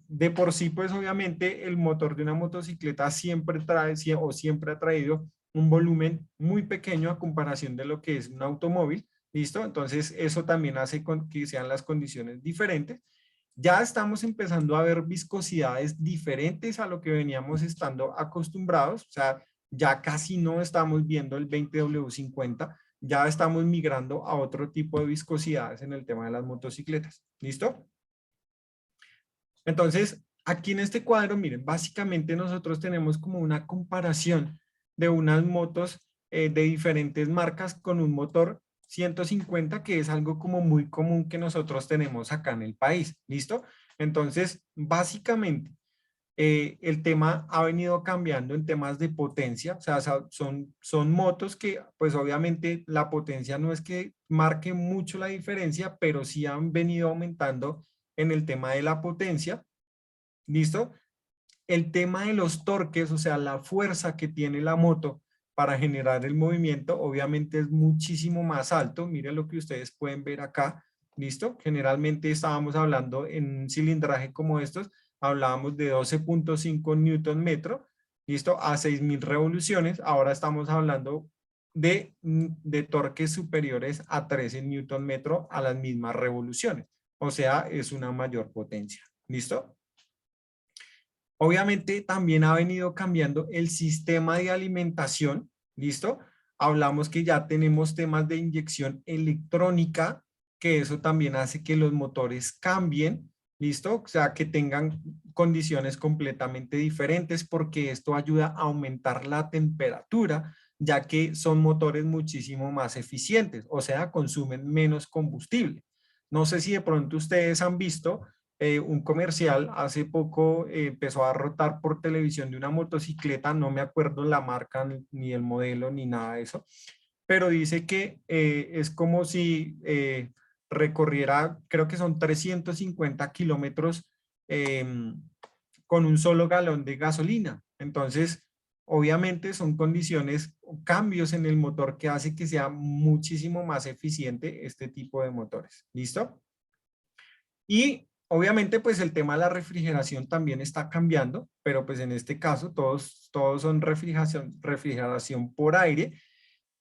Speaker 1: de por sí, pues obviamente el motor de una motocicleta siempre trae o siempre ha traído un volumen muy pequeño a comparación de lo que es un automóvil, ¿listo? Entonces, eso también hace que sean las condiciones diferentes. Ya estamos empezando a ver viscosidades diferentes a lo que veníamos estando acostumbrados, o sea, ya casi no estamos viendo el 20W50, ya estamos migrando a otro tipo de viscosidades en el tema de las motocicletas. ¿Listo? Entonces, aquí en este cuadro, miren, básicamente nosotros tenemos como una comparación de unas motos de diferentes marcas con un motor 150, que es algo como muy común que nosotros tenemos acá en el país. ¿Listo? Entonces, básicamente, el tema ha venido cambiando en temas de potencia, o sea, son motos que pues obviamente la potencia no es que marque mucho la diferencia, pero sí han venido aumentando en el tema de la potencia, ¿listo? El tema de los torques, o sea, la fuerza que tiene la moto para generar el movimiento, obviamente es muchísimo más alto, miren lo que ustedes pueden ver acá, ¿listo? Generalmente estábamos hablando en un cilindraje como estos, hablábamos de 12.5 newton metro, ¿listo? A 6.000 revoluciones. Ahora estamos hablando de torques superiores a 13 newton metro a las mismas revoluciones. O sea, es una mayor potencia. ¿Listo? Obviamente también ha venido cambiando el sistema de alimentación. ¿Listo? Hablamos que ya tenemos temas de inyección electrónica, que eso también hace que los motores cambien. ¿Listo? O sea, que tengan condiciones completamente diferentes porque esto ayuda a aumentar la temperatura, ya que son motores muchísimo más eficientes, o sea, consumen menos combustible. No sé si de pronto ustedes han visto un comercial hace poco, empezó a rotar por televisión de una motocicleta, no me acuerdo la marca ni el modelo ni nada de eso, pero dice que es como si recorriera, creo que son 350 kilómetros con un solo galón de gasolina. Entonces, obviamente son condiciones, cambios en el motor que hace que sea muchísimo más eficiente este tipo de motores. ¿Listo? Y obviamente pues el tema de la refrigeración también está cambiando, pero pues en este caso todos son refrigeración por aire,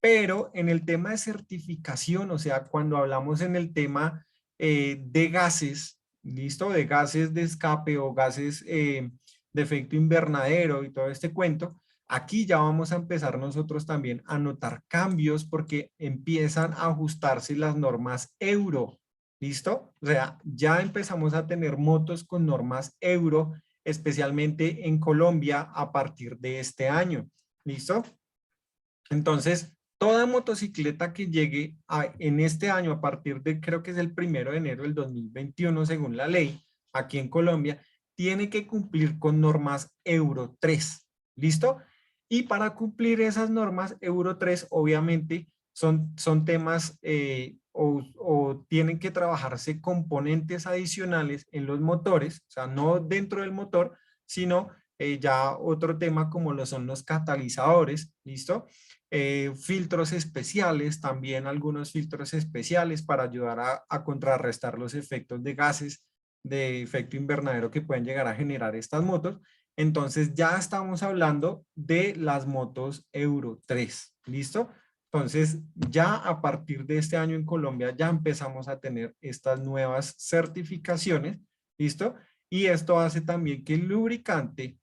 Speaker 1: pero en el tema de certificación, o sea, cuando hablamos en el tema de gases, ¿listo? De gases de escape o gases de efecto invernadero y todo este cuento, aquí ya vamos a empezar nosotros también a notar cambios porque empiezan a ajustarse las normas euro, ¿listo? O sea, ya empezamos a tener motos con normas euro, especialmente en Colombia a partir de este año, ¿listo? Entonces, toda motocicleta que llegue en este año, a partir de, creo que es el 1 de enero del 2021, según la ley, aquí en Colombia, tiene que cumplir con normas Euro 3. ¿Listo? Y para cumplir esas normas Euro 3, obviamente, son temas o tienen que trabajarse componentes adicionales en los motores, o sea, no dentro del motor, sino ya otro tema como lo son los catalizadores, ¿listo? Filtros especiales, también algunos filtros especiales para ayudar a contrarrestar los efectos de gases de efecto invernadero que pueden llegar a generar estas motos. Entonces ya estamos hablando de las motos Euro 3, ¿listo? Entonces ya a partir de este año en Colombia ya empezamos a tener estas nuevas certificaciones, ¿listo? Y esto hace también que el lubricante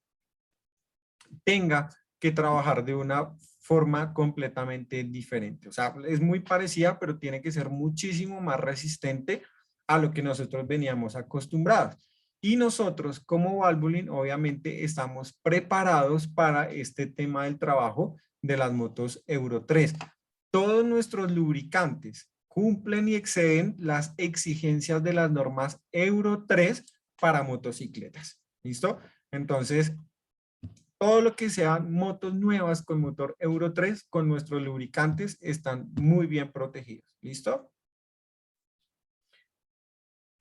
Speaker 1: tenga que trabajar de una forma completamente diferente. O sea, es muy parecida, pero tiene que ser muchísimo más resistente a lo que nosotros veníamos acostumbrados. Y nosotros como Valvoline, obviamente, estamos preparados para este tema del trabajo de las motos Euro 3. Todos nuestros lubricantes cumplen y exceden las exigencias de las normas Euro 3 para motocicletas. ¿Listo? Entonces, todo lo que sean motos nuevas con motor Euro 3, con nuestros lubricantes, están muy bien protegidos. ¿Listo?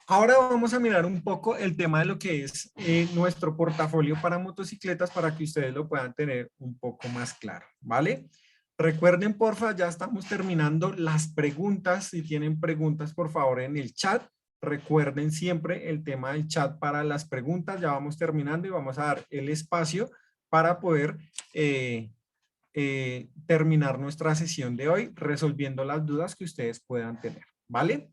Speaker 1: Ahora vamos a mirar un poco el tema de lo que es nuestro portafolio para motocicletas para que ustedes lo puedan tener un poco más claro, ¿vale? Recuerden, porfa, ya estamos terminando las preguntas. Si tienen preguntas, por favor, en el chat. Recuerden siempre el tema del chat para las preguntas. Ya vamos terminando y vamos a dar el espacio para poder terminar nuestra sesión de hoy resolviendo las dudas que ustedes puedan tener, ¿vale?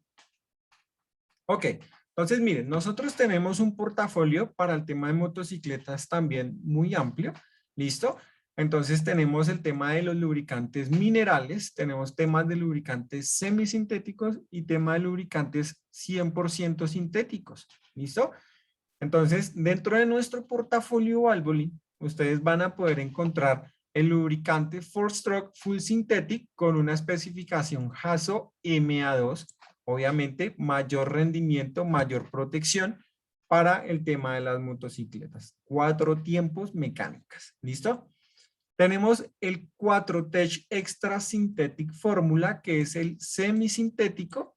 Speaker 1: Ok, entonces miren, nosotros tenemos un portafolio para el tema de motocicletas también muy amplio, ¿listo? Entonces tenemos el tema de los lubricantes minerales, tenemos temas de lubricantes semisintéticos y tema de lubricantes 100% sintéticos, ¿listo? Entonces, dentro de nuestro portafolio Valvoline, ustedes van a poder encontrar el lubricante 4-Stroke Full Synthetic con una especificación Haso MA2, obviamente mayor rendimiento, mayor protección para el tema de las motocicletas. 4 tiempos mecánicas, ¿listo? Tenemos el 4Tech Extra Synthetic Fórmula, que es el semisintético,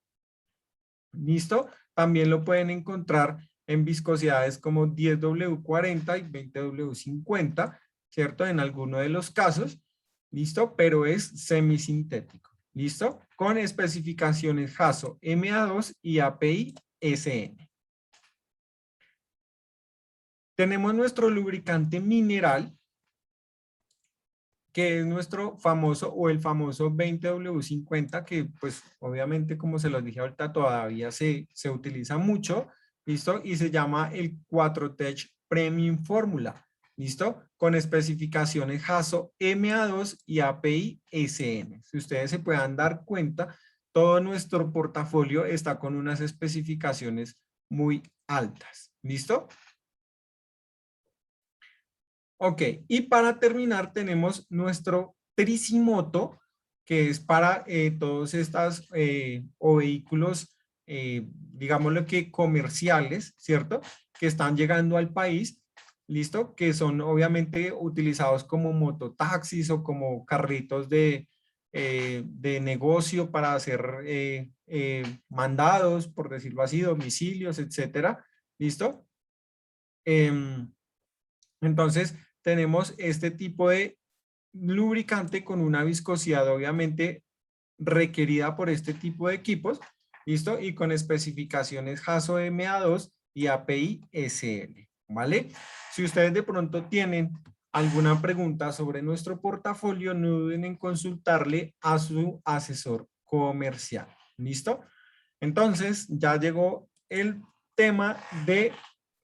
Speaker 1: ¿listo? También lo pueden encontrar en viscosidades como 10W40 y 20W50, ¿cierto? En alguno de los casos, ¿listo? Pero es semisintético, ¿listo? Con especificaciones Haso MA2 y API SN. Tenemos nuestro lubricante mineral, que es nuestro famoso o el famoso 20W50, que pues obviamente como se los dije ahorita todavía se utiliza mucho, ¿listo? Y se llama el 4Tech Premium Fórmula, ¿listo? Con especificaciones Haso MA2 y API SN. Si ustedes se puedan dar cuenta, todo nuestro portafolio está con unas especificaciones muy altas, ¿listo? Ok, y para terminar tenemos nuestro Tricimoto, que es para todos estas o vehículos, digámoslo que comerciales, ¿cierto? Que están llegando al país, ¿listo? Que son obviamente utilizados como mototaxis o como carritos de negocio para hacer mandados, por decirlo así, domicilios, etcétera, ¿listo? Entonces, tenemos este tipo de lubricante con una viscosidad obviamente requerida por este tipo de equipos, ¿listo? Y con especificaciones Haso MA2 y API SL, ¿vale? Si ustedes de pronto tienen alguna pregunta sobre nuestro portafolio, no duden en consultarle a su asesor comercial, ¿listo? Entonces, ya llegó el tema de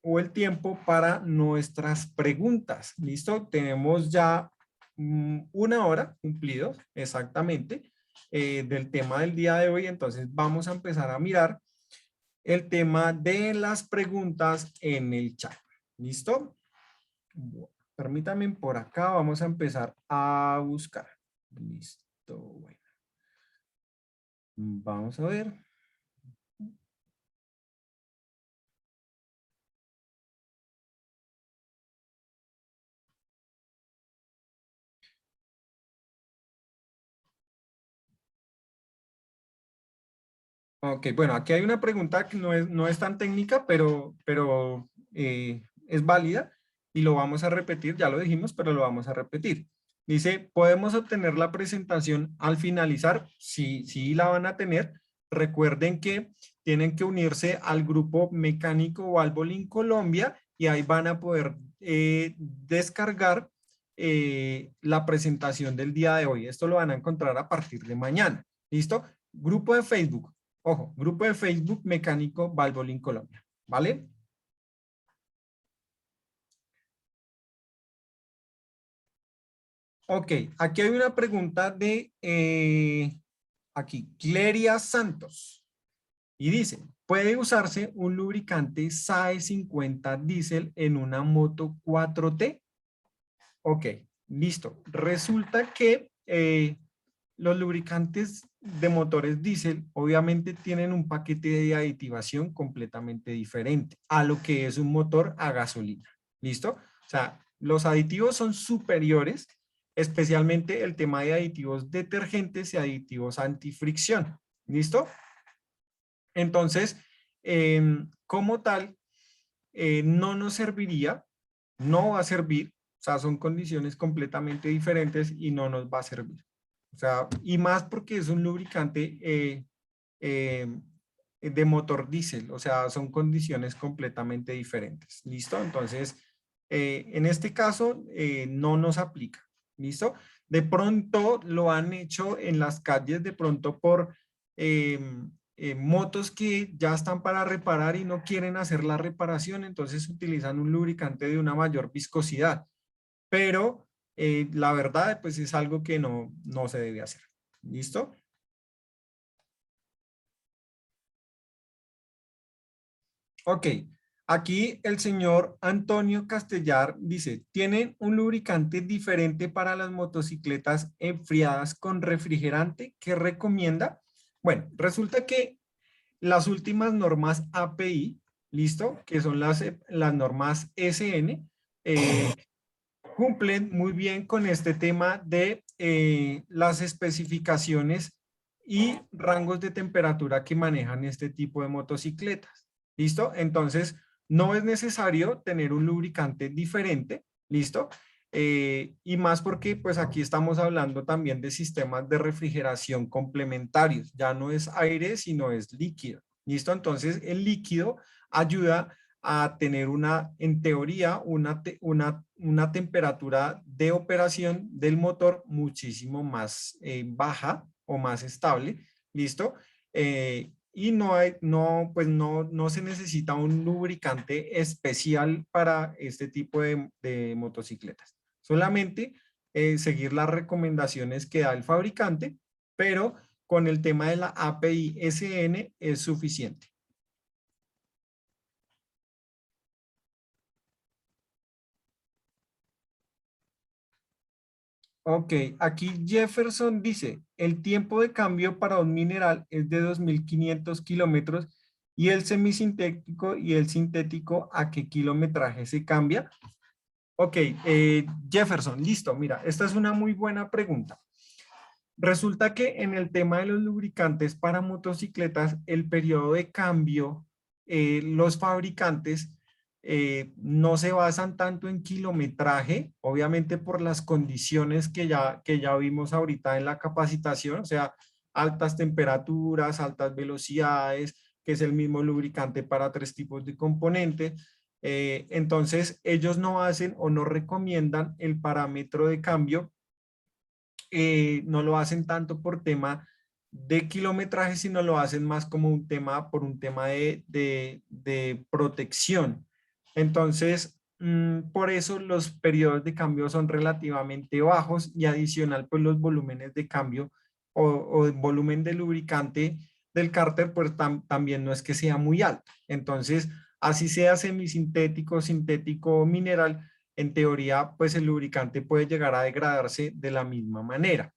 Speaker 1: o el tiempo para nuestras preguntas. ¿Listo? Tenemos ya 1 hora cumplidos exactamente del tema del día de hoy. Entonces vamos a empezar a mirar el tema de las preguntas en el chat. ¿Listo? Bueno, permítanme por acá, vamos a empezar a buscar. Listo. Bueno. Vamos a ver. Ok, bueno, aquí hay una pregunta que no es tan técnica, pero es válida y lo vamos a repetir, ya lo dijimos, pero lo vamos a repetir. Dice, ¿podemos obtener la presentación al finalizar? Sí, sí la van a tener. Recuerden que tienen que unirse al grupo Mecánico Valvoline Colombia y ahí van a poder descargar la presentación del día de hoy. Esto lo van a encontrar a partir de mañana. ¿Listo? Grupo de Facebook. Ojo, grupo de Facebook Mecánico Valvoline Colombia, ¿vale? Ok, aquí hay una pregunta de, aquí, Cleria Santos. Y dice, ¿puede usarse un lubricante SAE 50 diésel en una moto 4T? Ok, listo. Resulta que los lubricantes de motores diésel obviamente tienen un paquete de aditivación completamente diferente a lo que es un motor a gasolina. ¿Listo? O sea, los aditivos son superiores, especialmente el tema de aditivos detergentes y aditivos antifricción. ¿Listo? Entonces, como tal, no nos serviría, no va a servir, o sea, son condiciones completamente diferentes y no nos va a servir. O sea, y más porque es un lubricante eh, de motor diésel, o sea, son condiciones completamente diferentes. ¿Listo? Entonces, en este caso, no nos aplica. ¿Listo? De pronto lo han hecho en las calles, de pronto por eh, motos que ya están para reparar y no quieren hacer la reparación, entonces utilizan un lubricante de una mayor viscosidad. Pero la verdad, pues es algo que no se debe hacer. ¿Listo? Ok, aquí el señor Antonio Castellar dice, ¿tienen un lubricante diferente para las motocicletas enfriadas con refrigerante que recomienda? Bueno, resulta que las últimas normas API, ¿listo? Que son las normas SN, cumplen muy bien con este tema de las especificaciones y rangos de temperatura que manejan este tipo de motocicletas. ¿Listo? Entonces, no es necesario tener un lubricante diferente. ¿Listo? Y más porque pues aquí estamos hablando también de sistemas de refrigeración complementarios. Ya no es aire, sino es líquido. ¿Listo? Entonces, el líquido ayuda a tener en teoría, una temperatura de operación del motor muchísimo más baja o más estable, ¿listo? Y no se necesita un lubricante especial para este tipo de motocicletas. Solamente seguir las recomendaciones que da el fabricante, pero con el tema de la API SN es suficiente. Ok, aquí Jefferson dice, el tiempo de cambio para un mineral es de 2.500 kilómetros y el semisintético y el sintético, ¿a qué kilometraje se cambia? Ok, Jefferson, listo. Mira, esta es una muy buena pregunta. Resulta que en el tema de los lubricantes para motocicletas, el periodo de cambio, los fabricantes no se basan tanto en kilometraje, obviamente por las condiciones que ya vimos ahorita en la capacitación, o sea, altas temperaturas, altas velocidades, que es el mismo lubricante para tres tipos de componentes. Entonces, ellos no hacen o no recomiendan el parámetro de cambio, no lo hacen tanto por tema de kilometraje, sino lo hacen más como por un tema de protección. Entonces, por eso los periodos de cambio son relativamente bajos y adicional, pues los volúmenes de cambio o el volumen de lubricante del cárter, pues también no es que sea muy alto. Entonces, así sea semisintético, sintético, mineral, en teoría, pues el lubricante puede llegar a degradarse de la misma manera.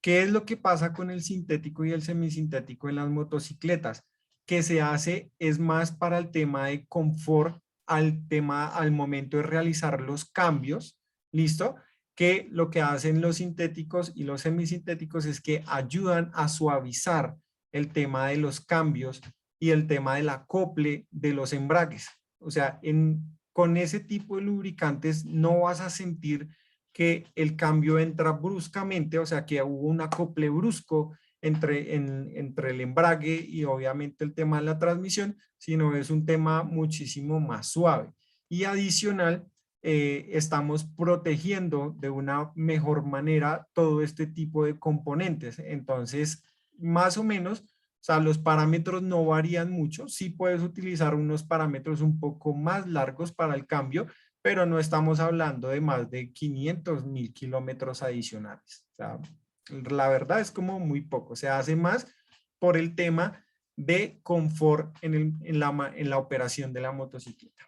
Speaker 1: ¿Qué es lo que pasa con el sintético y el semisintético en las motocicletas? Que se hace es más para el tema de confort al momento de realizar los cambios, ¿listo? Que lo que hacen los sintéticos y los semisintéticos es que ayudan a suavizar el tema de los cambios y el tema del acople de los embragues. O sea, con ese tipo de lubricantes no vas a sentir que el cambio entra bruscamente, o sea, que hubo un acople brusco entre el embrague y obviamente el tema de la transmisión, sino es un tema muchísimo más suave. Y adicional, estamos protegiendo de una mejor manera todo este tipo de componentes. Entonces, más o menos, o sea, los parámetros no varían mucho. Sí puedes utilizar unos parámetros un poco más largos para el cambio, pero no estamos hablando de más de 500.000 kilómetros adicionales. O sea, la verdad es como muy poco. Se hace más por el tema de confort en la operación de la motocicleta.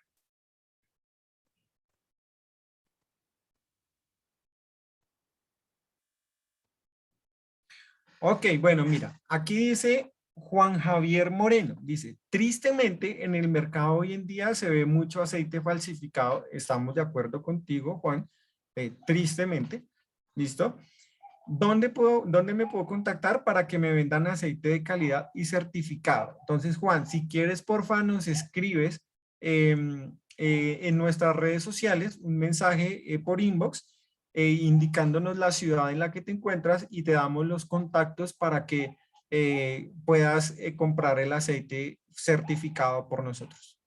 Speaker 1: Ok, bueno, mira, aquí dice Juan Javier Moreno, dice, tristemente en el mercado hoy en día se ve mucho aceite falsificado, estamos de acuerdo contigo, Juan, tristemente, ¿listo? ¿Dónde me puedo contactar para que me vendan aceite de calidad y certificado? Entonces, Juan, si quieres, porfa, nos escribes en nuestras redes sociales un mensaje por inbox indicándonos la ciudad en la que te encuentras y te damos los contactos para que puedas comprar el aceite certificado por nosotros.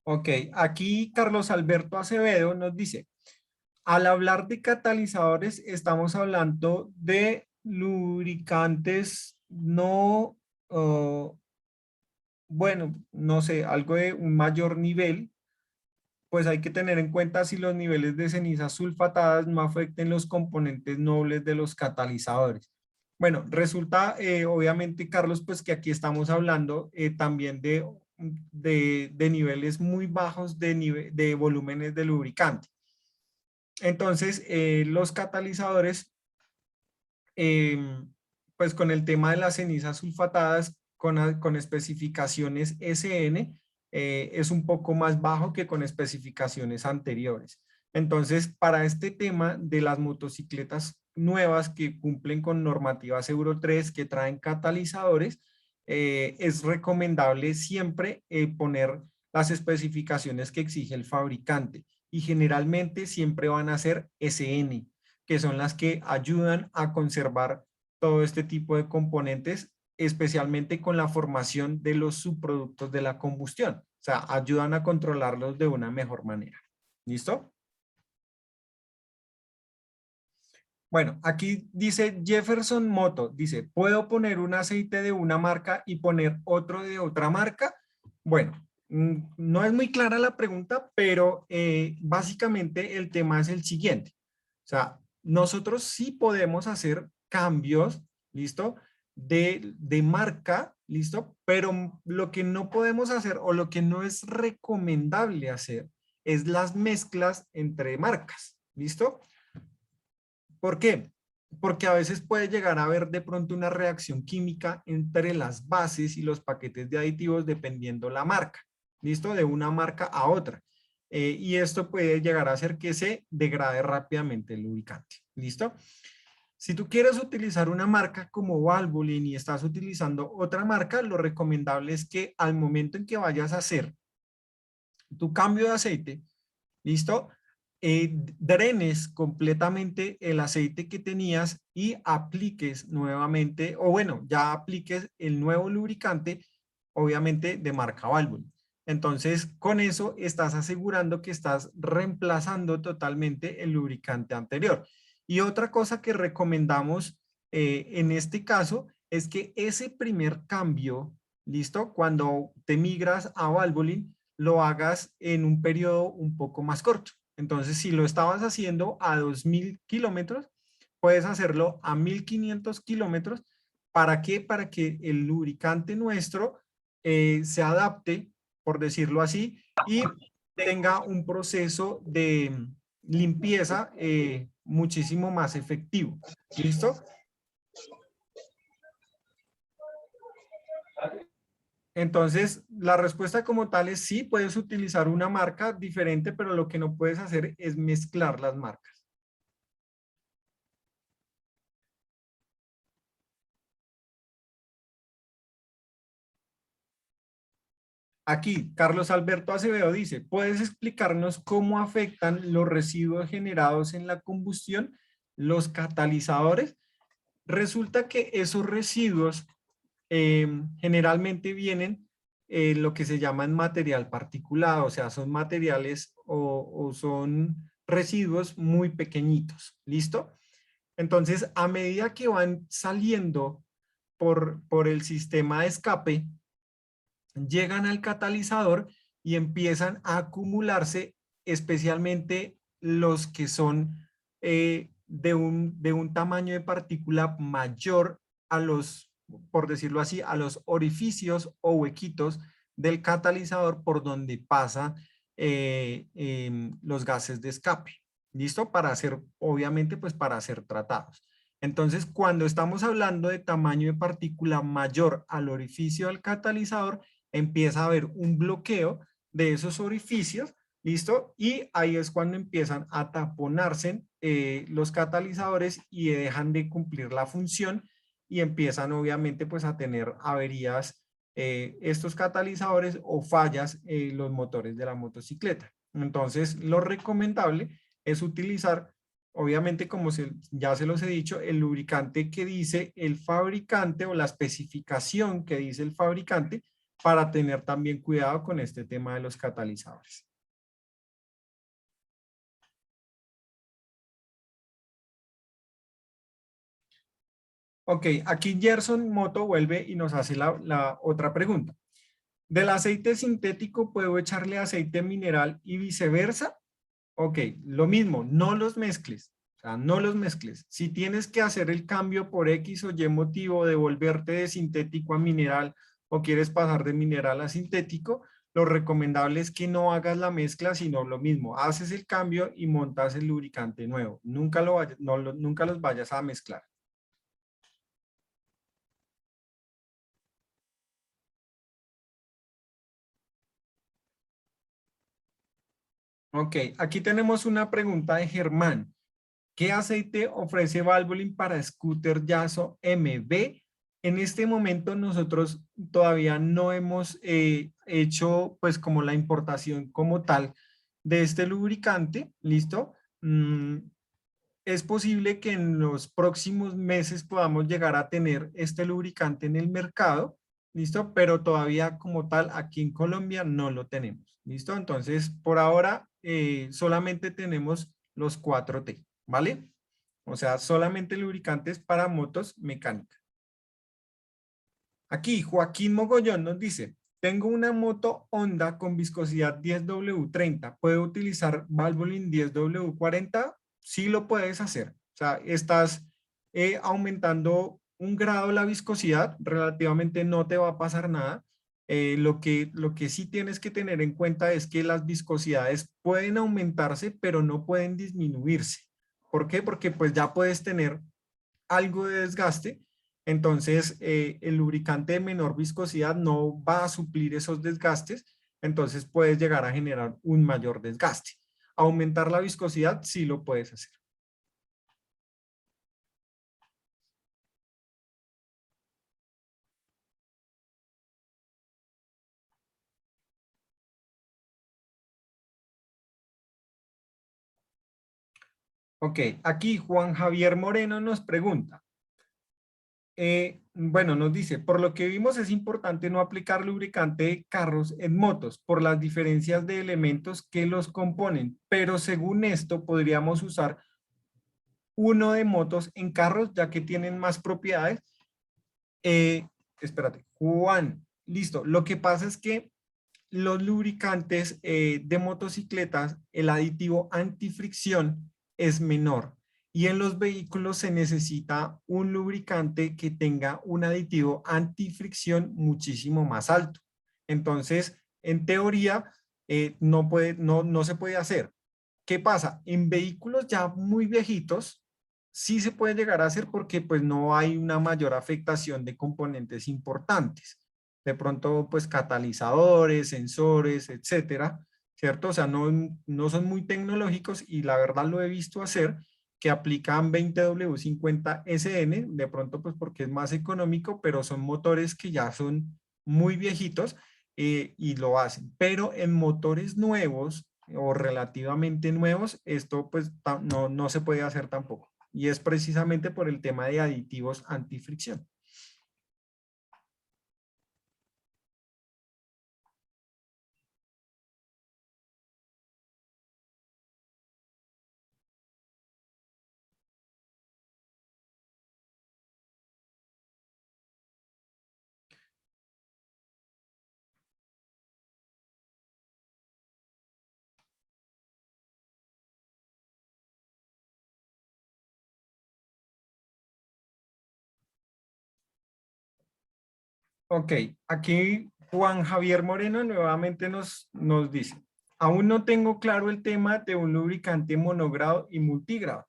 Speaker 1: Ok, aquí Carlos Alberto Acevedo nos dice, al hablar de catalizadores, estamos hablando de lubricantes no, bueno, no sé, algo de un mayor nivel, pues hay que tener en cuenta si los niveles de cenizas sulfatadas no afecten los componentes nobles de los catalizadores. Bueno, resulta, obviamente, Carlos, pues que aquí estamos hablando también de niveles muy bajos de volúmenes de lubricante. Entonces, los catalizadores, eh, pues con el tema de las cenizas sulfatadas con especificaciones SN, es un poco más bajo que con especificaciones anteriores. Entonces, para este tema de las motocicletas nuevas que cumplen con normativas Euro 3 que traen catalizadores, es recomendable siempre poner las especificaciones que exige el fabricante y generalmente siempre van a ser SN, que son las que ayudan a conservar todo este tipo de componentes, especialmente con la formación de los subproductos de la combustión. O sea, ayudan a controlarlos de una mejor manera. ¿Listo? Bueno, aquí dice Jefferson Moto, dice, ¿puedo poner un aceite de una marca y poner otro de otra marca? Bueno, no es muy clara la pregunta, pero básicamente el tema es el siguiente. O sea, nosotros sí podemos hacer cambios, ¿listo? De marca, ¿listo? Pero lo que no podemos hacer o lo que no es recomendable hacer es las mezclas entre marcas, ¿listo? ¿Por qué? Porque a veces puede llegar a haber de pronto una reacción química entre las bases y los paquetes de aditivos dependiendo la marca, ¿listo? De una marca a otra. Y esto puede llegar a hacer que se degrade rápidamente el lubricante, ¿listo? Si tú quieres utilizar una marca como Valvoline y estás utilizando otra marca, lo recomendable es que al momento en que vayas a hacer tu cambio de aceite, ¿listo? Drenes completamente el aceite que tenías y apliques nuevamente, o bueno, ya apliques el nuevo lubricante, obviamente de marca Valvoline. Entonces, con eso estás asegurando que estás reemplazando totalmente el lubricante anterior. Y otra cosa que recomendamos en este caso es que ese primer cambio, ¿listo? Cuando te migras a Valvoline, lo hagas en un periodo un poco más corto. Entonces, si lo estabas haciendo a 2.000 kilómetros, puedes hacerlo a 1500 kilómetros. ¿Para qué? Para que el lubricante nuestro se adapte, por decirlo así, y tenga un proceso de limpieza muchísimo más efectivo. ¿Listo? Entonces, la respuesta como tal es sí, puedes utilizar una marca diferente, pero lo que no puedes hacer es mezclar las marcas. Aquí, Carlos Alberto Acevedo dice, ¿puedes explicarnos cómo afectan los residuos generados en la combustión los catalizadores? Resulta que esos residuos generalmente vienen lo que se llaman material particulado, o sea, son materiales o son residuos muy pequeñitos, ¿listo? Entonces, a medida que van saliendo por el sistema de escape, llegan al catalizador y empiezan a acumularse, especialmente los que son de un tamaño de partícula mayor a los, por decirlo así, a los orificios o huequitos del catalizador por donde pasan los gases de escape. ¿Listo? Para ser, obviamente, pues para ser tratados. Entonces, cuando estamos hablando de tamaño de partícula mayor al orificio del catalizador, empieza a haber un bloqueo de esos orificios, ¿listo? Y ahí es cuando empiezan a taponarse los catalizadores y dejan de cumplir la función y empiezan obviamente pues a tener averías estos catalizadores o fallas los motores de la motocicleta. Entonces, lo recomendable es utilizar, obviamente como ya se los he dicho, el lubricante que dice el fabricante o la especificación que dice el fabricante para tener también cuidado con este tema de los catalizadores. Ok, aquí Gerson Moto vuelve y nos hace la otra pregunta. ¿Del aceite sintético puedo echarle aceite mineral y viceversa? Ok, lo mismo, no los mezcles. O sea, no los mezcles. Si tienes que hacer el cambio por X o Y motivo de volverte de sintético a mineral o quieres pasar de mineral a sintético, lo recomendable es que no hagas la mezcla, sino lo mismo. Haces el cambio y montas el lubricante nuevo. Nunca los vayas a mezclar. Ok, aquí tenemos una pregunta de Germán. ¿Qué aceite ofrece Valvoline para scooter Yaso MB? En este momento nosotros todavía no hemos hecho pues como la importación como tal de este lubricante, ¿listo? Es posible que en los próximos meses podamos llegar a tener este lubricante en el mercado, ¿listo? Pero todavía como tal aquí en Colombia no lo tenemos, ¿listo? Entonces, por ahora solamente tenemos los 4T, ¿vale? O sea, solamente lubricantes para motos mecánicas. Aquí Joaquín Mogollón nos dice, tengo una moto Honda con viscosidad 10W30, ¿puedo utilizar Valvoline 10W40? Sí lo puedes hacer. O sea, estás aumentando un grado la viscosidad, relativamente no te va a pasar nada. Lo que sí tienes que tener en cuenta es que las viscosidades pueden aumentarse, pero no pueden disminuirse. ¿Por qué? Porque pues ya puedes tener algo de desgaste, entonces el lubricante de menor viscosidad no va a suplir esos desgastes, entonces puedes llegar a generar un mayor desgaste. Aumentar la viscosidad sí lo puedes hacer. Ok, aquí Juan Javier Moreno nos pregunta, bueno, nos dice, por lo que vimos es importante no aplicar lubricante de carros en motos por las diferencias de elementos que los componen, pero según esto podríamos usar uno de motos en carros ya que tienen más propiedades. Eh, Espérate, Juan, listo. Lo que pasa es que los lubricantes de motocicletas, el aditivo antifricción es menor. y en los vehículos se necesita un lubricante que tenga un aditivo antifricción muchísimo más alto. Entonces, en teoría, no se puede hacer. ¿Qué pasa? En vehículos ya muy viejitos, sí se puede llegar a hacer porque pues no hay una mayor afectación de componentes importantes. De pronto, pues catalizadores, sensores, etcétera, ¿cierto? O sea, no son muy tecnológicos y la verdad lo he visto hacer, que aplican 20W50SN, de pronto pues porque es más económico, pero son motores que ya son muy viejitos y lo hacen. Pero en motores nuevos o relativamente nuevos, esto pues no se puede hacer tampoco. Y es precisamente por el tema de aditivos antifricción. Ok, aquí Juan Javier Moreno nuevamente nos dice, aún no tengo claro el tema de un lubricante monogrado y multigrado.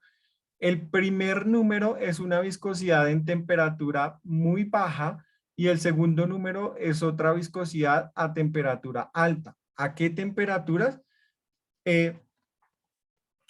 Speaker 1: El primer número es una viscosidad en temperatura muy baja y el segundo número es otra viscosidad a temperatura alta. ¿A qué temperaturas? Eh,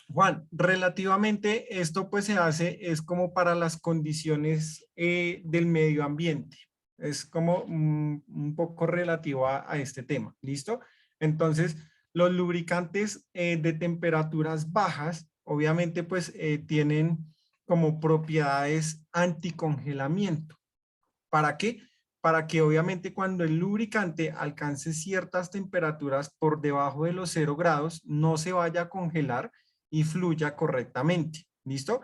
Speaker 1: Juan, relativamente esto pues se hace, es como para las condiciones del medio ambiente. Es como un poco relativo a este tema, ¿listo? Entonces, los lubricantes de temperaturas bajas, obviamente pues tienen como propiedades anticongelamiento. ¿Para qué? Para que obviamente cuando el lubricante alcance ciertas temperaturas por debajo de los 0 grados, no se vaya a congelar y fluya correctamente. ¿Listo?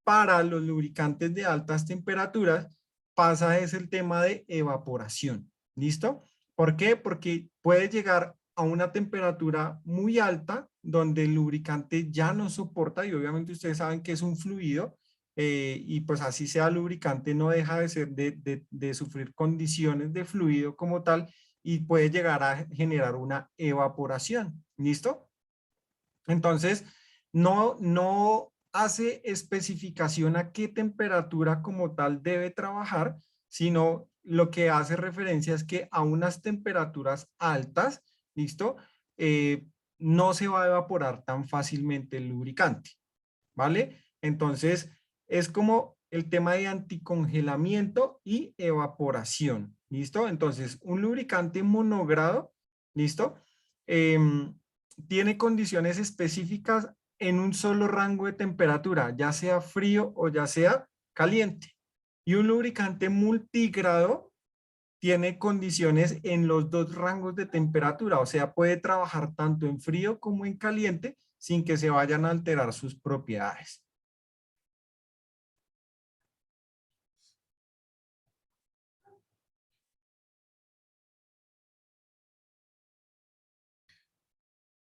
Speaker 1: Para los lubricantes de altas temperaturas pasa es el tema de evaporación. ¿Listo? ¿Por qué? Porque puede llegar a una temperatura muy alta donde el lubricante ya no soporta y obviamente ustedes saben que es un fluido y pues así sea lubricante no deja de ser de sufrir condiciones de fluido como tal y puede llegar a generar una evaporación. ¿Listo? Entonces, no hace especificación a qué temperatura como tal debe trabajar, sino lo que hace referencia es que a unas temperaturas altas, ¿listo? Eh, no se va a evaporar tan fácilmente el lubricante, ¿vale? Entonces, es como el tema de anticongelamiento y evaporación, ¿listo? Entonces, un lubricante monogrado, ¿listo? Tiene condiciones específicas en un solo rango de temperatura, ya sea frío o ya sea caliente. Y un lubricante multigrado tiene condiciones en los dos rangos de temperatura, o sea, puede trabajar tanto en frío como en caliente sin que se vayan a alterar sus propiedades.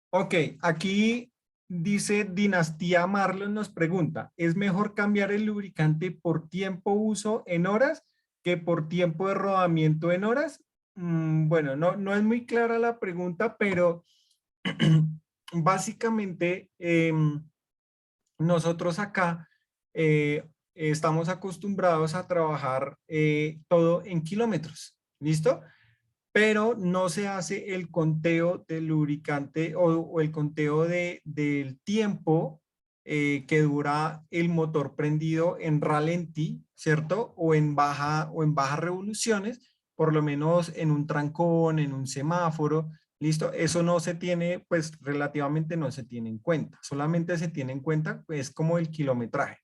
Speaker 1: Ok, aquí dice Dinastía Marlon nos pregunta, ¿es mejor cambiar el lubricante por tiempo uso en horas que por tiempo de rodamiento en horas? Bueno, no es muy clara la pregunta, pero básicamente nosotros acá estamos acostumbrados a trabajar todo en kilómetros, ¿listo? Pero no se hace el conteo del lubricante o el conteo del tiempo que dura el motor prendido en ralentí, ¿cierto? O en bajas revoluciones, por lo menos en un trancón, en un semáforo, ¿listo? Eso no se tiene, pues relativamente no se tiene en cuenta, solamente se tiene en cuenta, pues como el kilometraje.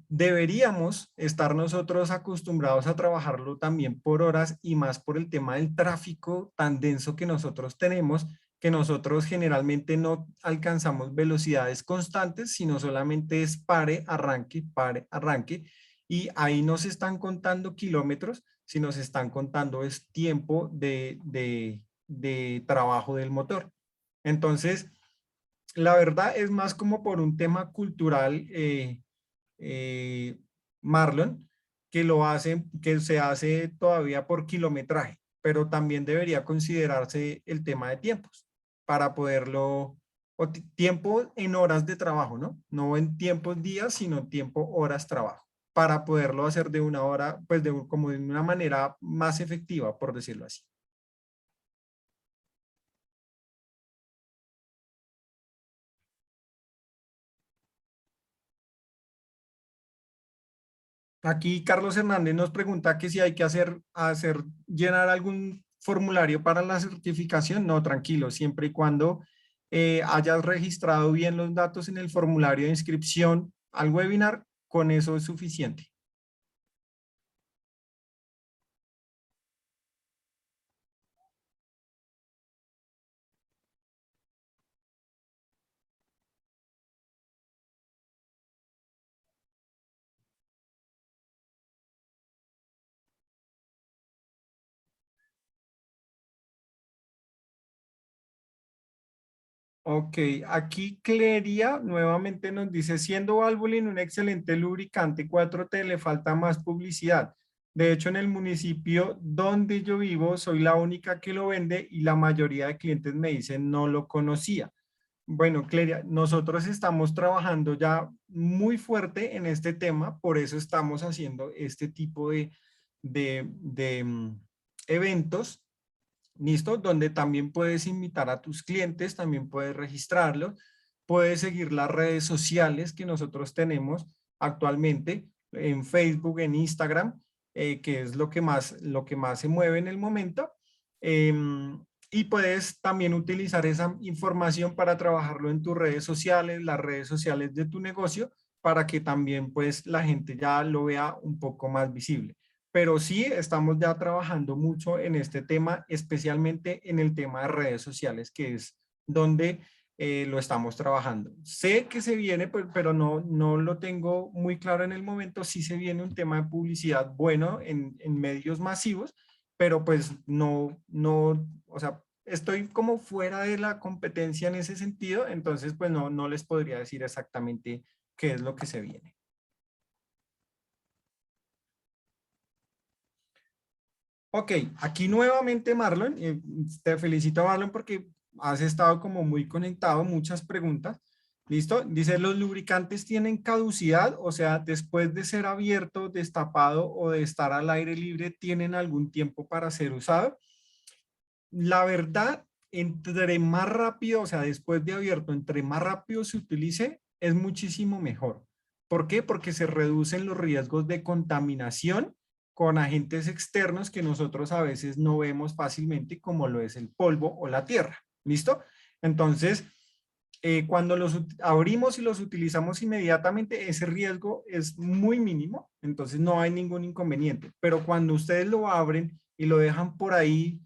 Speaker 1: Deberíamos estar nosotros acostumbrados a trabajarlo también por horas y más por el tema del tráfico tan denso que nosotros tenemos, que nosotros generalmente no alcanzamos velocidades constantes, sino solamente es pare, arranque, y ahí no se están contando kilómetros, sino se están contando es tiempo de trabajo del motor. Entonces, la verdad es más como por un tema cultural, eh, Marlon, que se hace todavía por kilometraje, pero también debería considerarse el tema de tiempos para poderlo, tiempo en horas de trabajo, ¿no? No en tiempos días, sino tiempo horas trabajo, para poderlo hacer de una hora, pues como de una manera más efectiva, por decirlo así. Aquí Carlos Hernández nos pregunta que si hay que llenar algún formulario para la certificación. No, tranquilo, siempre y cuando hayas registrado bien los datos en el formulario de inscripción al webinar, con eso es suficiente. Ok, aquí Cleria nuevamente nos dice, siendo Valvoline un excelente lubricante 4T, le falta más publicidad. De hecho, en el municipio donde yo vivo, soy la única que lo vende y la mayoría de clientes me dicen no lo conocía. Bueno, Cleria, nosotros estamos trabajando ya muy fuerte en este tema, por eso estamos haciendo este tipo de eventos. ¿Listo? Donde también puedes invitar a tus clientes, también puedes registrarlos, puedes seguir las redes sociales que nosotros tenemos actualmente en Facebook, en Instagram, que es lo que más se mueve en el momento. Y puedes también utilizar esa información para trabajarlo en tus redes sociales, las redes sociales de tu negocio, para que también pues la gente ya lo vea un poco más visible, pero sí estamos ya trabajando mucho en este tema, especialmente en el tema de redes sociales, que es donde lo estamos trabajando. Sé que se viene, pero no lo tengo muy claro en el momento. Sí se viene un tema de publicidad bueno en medios masivos, pero pues o sea, estoy como fuera de la competencia en ese sentido, entonces pues no les podría decir exactamente qué es lo que se viene. Ok, aquí nuevamente Marlon, te felicito Marlon porque has estado como muy conectado, muchas preguntas. ¿Listo? Dice, ¿los lubricantes tienen caducidad? O sea, después de ser abierto, destapado o de estar al aire libre, ¿tienen algún tiempo para ser usado? La verdad, entre más rápido, o sea, después de abierto, entre más rápido se utilice, es muchísimo mejor. ¿Por qué? Porque se reducen los riesgos de contaminación con agentes externos que nosotros a veces no vemos fácilmente, como lo es el polvo o la tierra. ¿Listo? Entonces, cuando abrimos y los utilizamos inmediatamente, ese riesgo es muy mínimo, entonces no hay ningún inconveniente. Pero cuando ustedes lo abren y lo dejan por ahí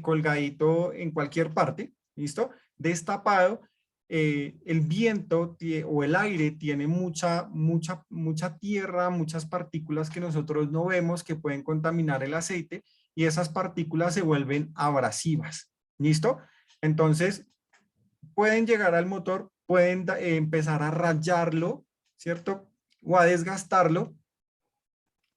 Speaker 1: colgadito en cualquier parte, ¿listo? Destapado, el viento o el aire tiene mucha tierra, muchas partículas que nosotros no vemos que pueden contaminar el aceite y esas partículas se vuelven abrasivas, ¿listo? Entonces, pueden llegar al motor, pueden empezar a rayarlo, ¿cierto? O a desgastarlo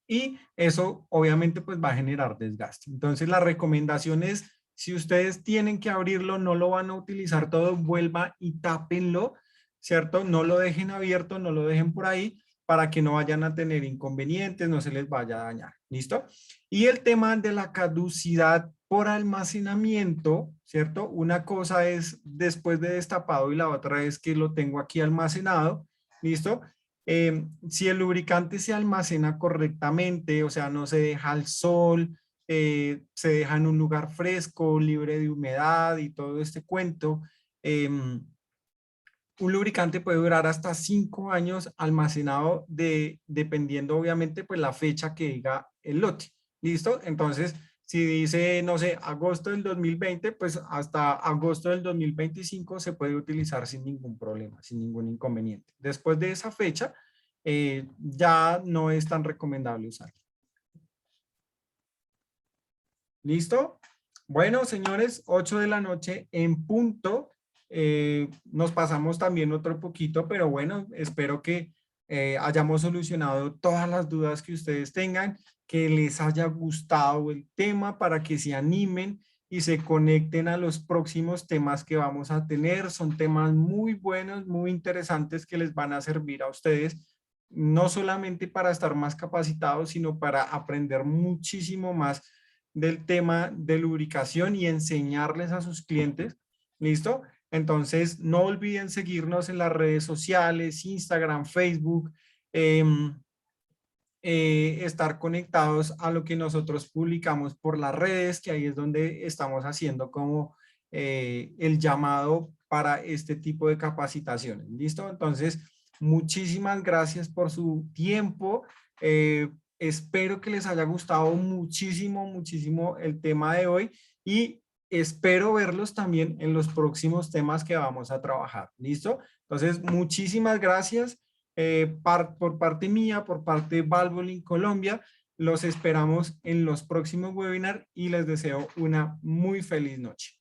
Speaker 1: y eso obviamente pues va a generar desgaste. Entonces la recomendación es, si ustedes tienen que abrirlo, no lo van a utilizar todo, vuelva y tápenlo, ¿cierto? No lo dejen abierto, no lo dejen por ahí para que no vayan a tener inconvenientes, no se les vaya a dañar, ¿listo? Y el tema de la caducidad por almacenamiento, ¿cierto? Una cosa es después de destapado y la otra es que lo tengo aquí almacenado, ¿listo? Si el lubricante se almacena correctamente, o sea, no se deja al sol, se deja en un lugar fresco, libre de humedad y todo este cuento, un lubricante puede durar hasta 5 años almacenado dependiendo obviamente pues la fecha que diga el lote. ¿Listo? Entonces, si dice, no sé, agosto del 2020, pues hasta agosto del 2025 se puede utilizar sin ningún problema, sin ningún inconveniente. Después de esa fecha, ya no es tan recomendable usar. ¿Listo? Bueno, señores, 8 de la noche en punto. Nos pasamos también otro poquito, pero bueno, espero que hayamos solucionado todas las dudas que ustedes tengan, que les haya gustado el tema para que se animen y se conecten a los próximos temas que vamos a tener. Son temas muy buenos, muy interesantes que les van a servir a ustedes, no solamente para estar más capacitados, sino para aprender muchísimo más del tema de lubricación y enseñarles a sus clientes. ¿Listo? Entonces, no olviden seguirnos en las redes sociales, Instagram, Facebook, eh, estar conectados a lo que nosotros publicamos por las redes, que ahí es donde estamos haciendo como el llamado para este tipo de capacitaciones. ¿Listo? Entonces, muchísimas gracias por su tiempo. Espero que les haya gustado muchísimo, muchísimo el tema de hoy y espero verlos también en los próximos temas que vamos a trabajar. ¿Listo? Entonces, muchísimas gracias por parte mía, por parte de Valvoline Colombia. Los esperamos en los próximos webinars y les deseo una muy feliz noche.